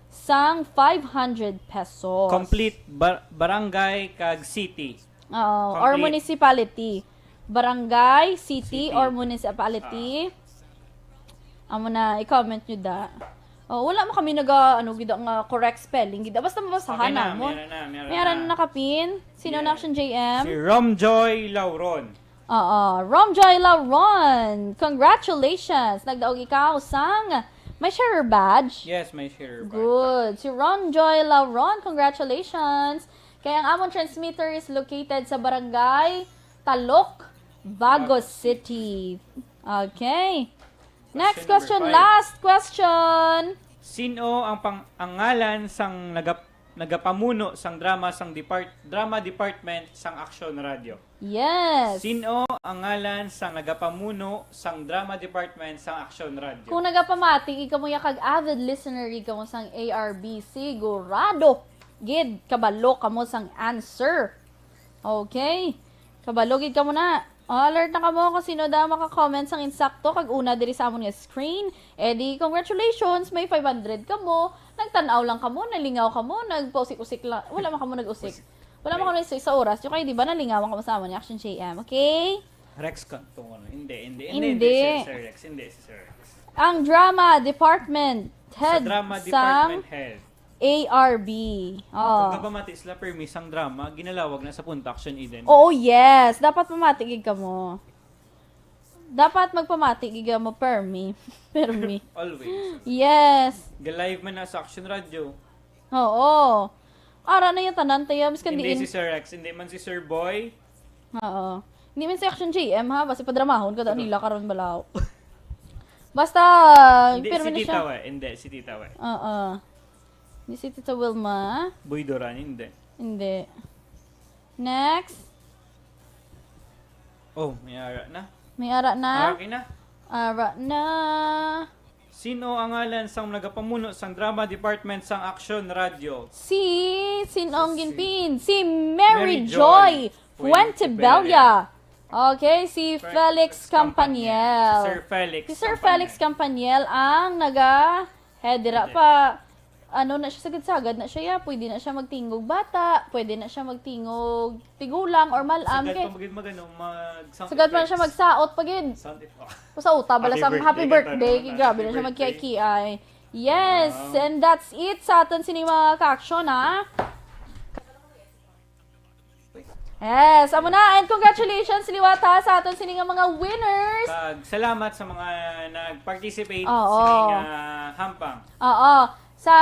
sang 500 pesos.
Complete barangay kag city.
Or municipality. Barangay, city, or municipality. Amo na, i-comment nyo da. Wala mo kami gida nga correct spelling. Gida, basta mabasahan na mo. Meron na nakapin. Sino na action JM?
Si Romjoy Lauron.
Romjoy Lauron. Congratulations. Nagdaog ikaw sang may sharer badge.
Yes, may share badge.
Good. Si Romjoy Lauron, congratulations. Kaya ang amon transmitter is located sa barangay Talok, Bago City. Okay. Next question, last question.
Sino ang ngalan sang nagapamuno sang drama department sang Action Radio?
Yes.
Sino ang ngalan sang nagapamuno sang drama department sang Action Radio?
Kung nagapamatik, ikaw mo kag avid listener, ikaw mo sang ARB, sigurado gid kabalo kamo sang answer. Okay? Kabalo gid kamo na. Alert na kamo kung sino daw maka-comment sang insakto kag una diri sa amon nga screen. Di congratulations, may 500 kamo. Nagtan-aw lang kamo, nalingaw kamo, nagpausik-usik lang. Wala man kamo nag-usik. Wala man kamo sa oras. Yung kayo di ba nalingawan kamo sa amon nga Action JM, okay?
Rex kanto ano? Hindi.
Hindi.
Sir Rex, hindi si Sir Rex.
Ang drama department head
Sa drama department head.
ARB.
Kung kapamati sila permis ang drama, ginalawag na sa Punta Action Eden.
Oo, yes. Dapat pamatigig ka mo. Dapat magpamatigig ka mo permi. Permi.
Always.
Yes.
Live man na sa Action Radio.
Oo. Ara na yung tanan tayo.
Hindi si Sir Rex, hindi man si Sir Boy.
Oo. Hindi man si Action JM ha. Basta padramahon ka nila karon balaw. Basta,
Hindi
permi
si
na siya.
Tita We. Hindi si Tita We.
Oo. Hindi si Tita Wilma.
Boy Doran, hindi.
Hindi. Next.
Oh, may ara na.
May ara na.
Okay na.
Ara na.
Sino ang ngalan sang nagapamuno sang drama department sang Action Radio?
Sinong ginpin? Si Mary Joy Fuentebella. Okay, si Felix Campaniel.
Sir Felix.
Si Sir Felix Campaniel ang naga-headera pa. Ano na siya, sagad-sagad na siya, pwede na siya magtingog bata, pwede na siya magtingog tigulang or malam.
Sagad pa magid
Sagad pa na siya magsaot pagid.
Sound effect.
Sa uta, bala sa happy birthday.
ka
Grabe na siya magkiay-kiay. Yes, and that's it sa atin sining mga ka-action, ha? Yes, amo na. And congratulations, Liwata, sa atin sining mga winners.
Salamat sa mga nag-participate
Oo.
sa hampang.
Oo. Sa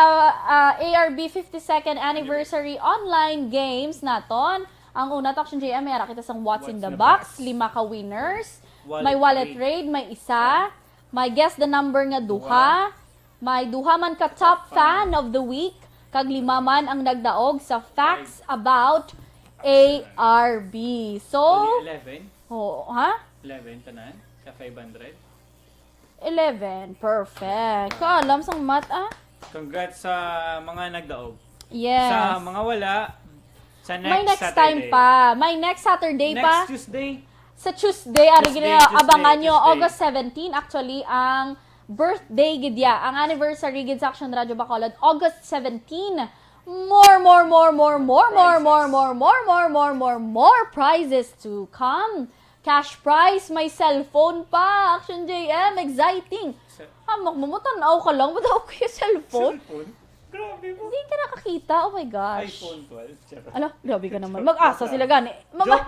ARB 52nd Anniversary Online Games naton, ang una Action JM, may ara kita sang What's in the Box, 5 ka winners. May wallet raid, may isa. May guess the number nga duha. May duha man ka top fan of the week. Kag 5 man ang nagdaog sa facts about ARB. So,
11?
ha?
11 tanan? Ka 500?
11. Perfect. Kaalam sang math,
Congrats sa mga nagdaog.
Yes.
Sa mga wala, sa next
May next
Saturday.
time pa. May next Saturday
Next
pa.
Tuesday.
Sa Tuesday, abangan nyo,
Tuesday.
August 17, actually, ang birthday gidya, ang anniversary gid sa Action Radio Bacolod, August 17. More prizes to come. Cash prize, may cellphone pa. Action JM, exciting. Mamutanaw ka lang, madaw ko yung cellphone.
Cellphone? Grabe mo.
Hindi ka nakakita, oh my gosh.
iPhone 12. Charot.
Ala, grabe ka naman. Mag-asa sila gani.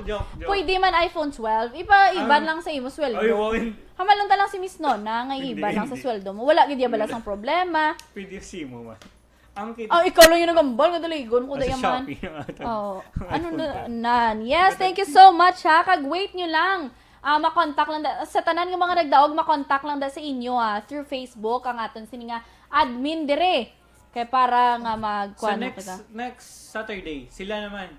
Joke.
Pwede man iPhone 12. Iba-iban lang sa imo sweldo.
Ay, wawin.
Hamalunta lang si Miss Nona, nga iba lang sa sweldo mo. Wala gid balas ang problema.
PDFC mo man. Ang kita.
Ikaw lang yung nagambal nga daligon ko
Sa
dayaman.
Shopee na ata.
Oh, ano na? Yes, thank you so much ha. Kag-wait nyo lang. Makontak lang sa tanan ng mga nagdaog, makontak lang sa inyo through Facebook ang aton sini nga admin dire. Kaya para nga
So
magkuan
next Saturday, sila naman.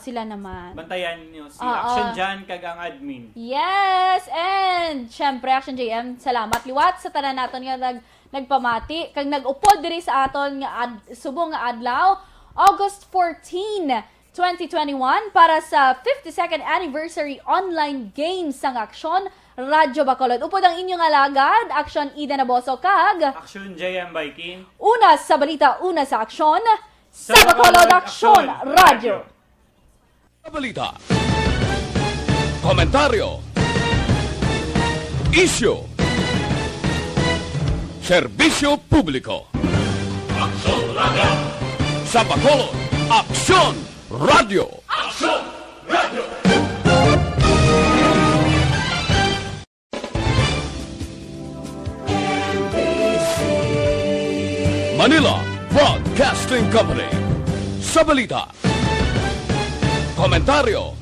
Sila naman.
Bantayan niyo si Action Jan kag ang admin.
Yes! And, syempre, Action JM, salamat liwat sa tanan naton nga nagpamati. Kag nag-upod diri sa aton nga subong nga adlaw, August 14, 2021, para sa 52nd anniversary online games sang Action Radio Bacolod. Upod ang inyong alagad, Action Ida Naboso kag
Action JM Biking.
una sa balita, una sa Action, sa Bacolod Action Radio.
Balita. Komentaryo. Issue. Serbisyo publiko.
Action Radio.
Sa Bacolod, Aksyon Radio.
Action Radio.
Manila Broadcasting Company. Sa balita. Komentaryo.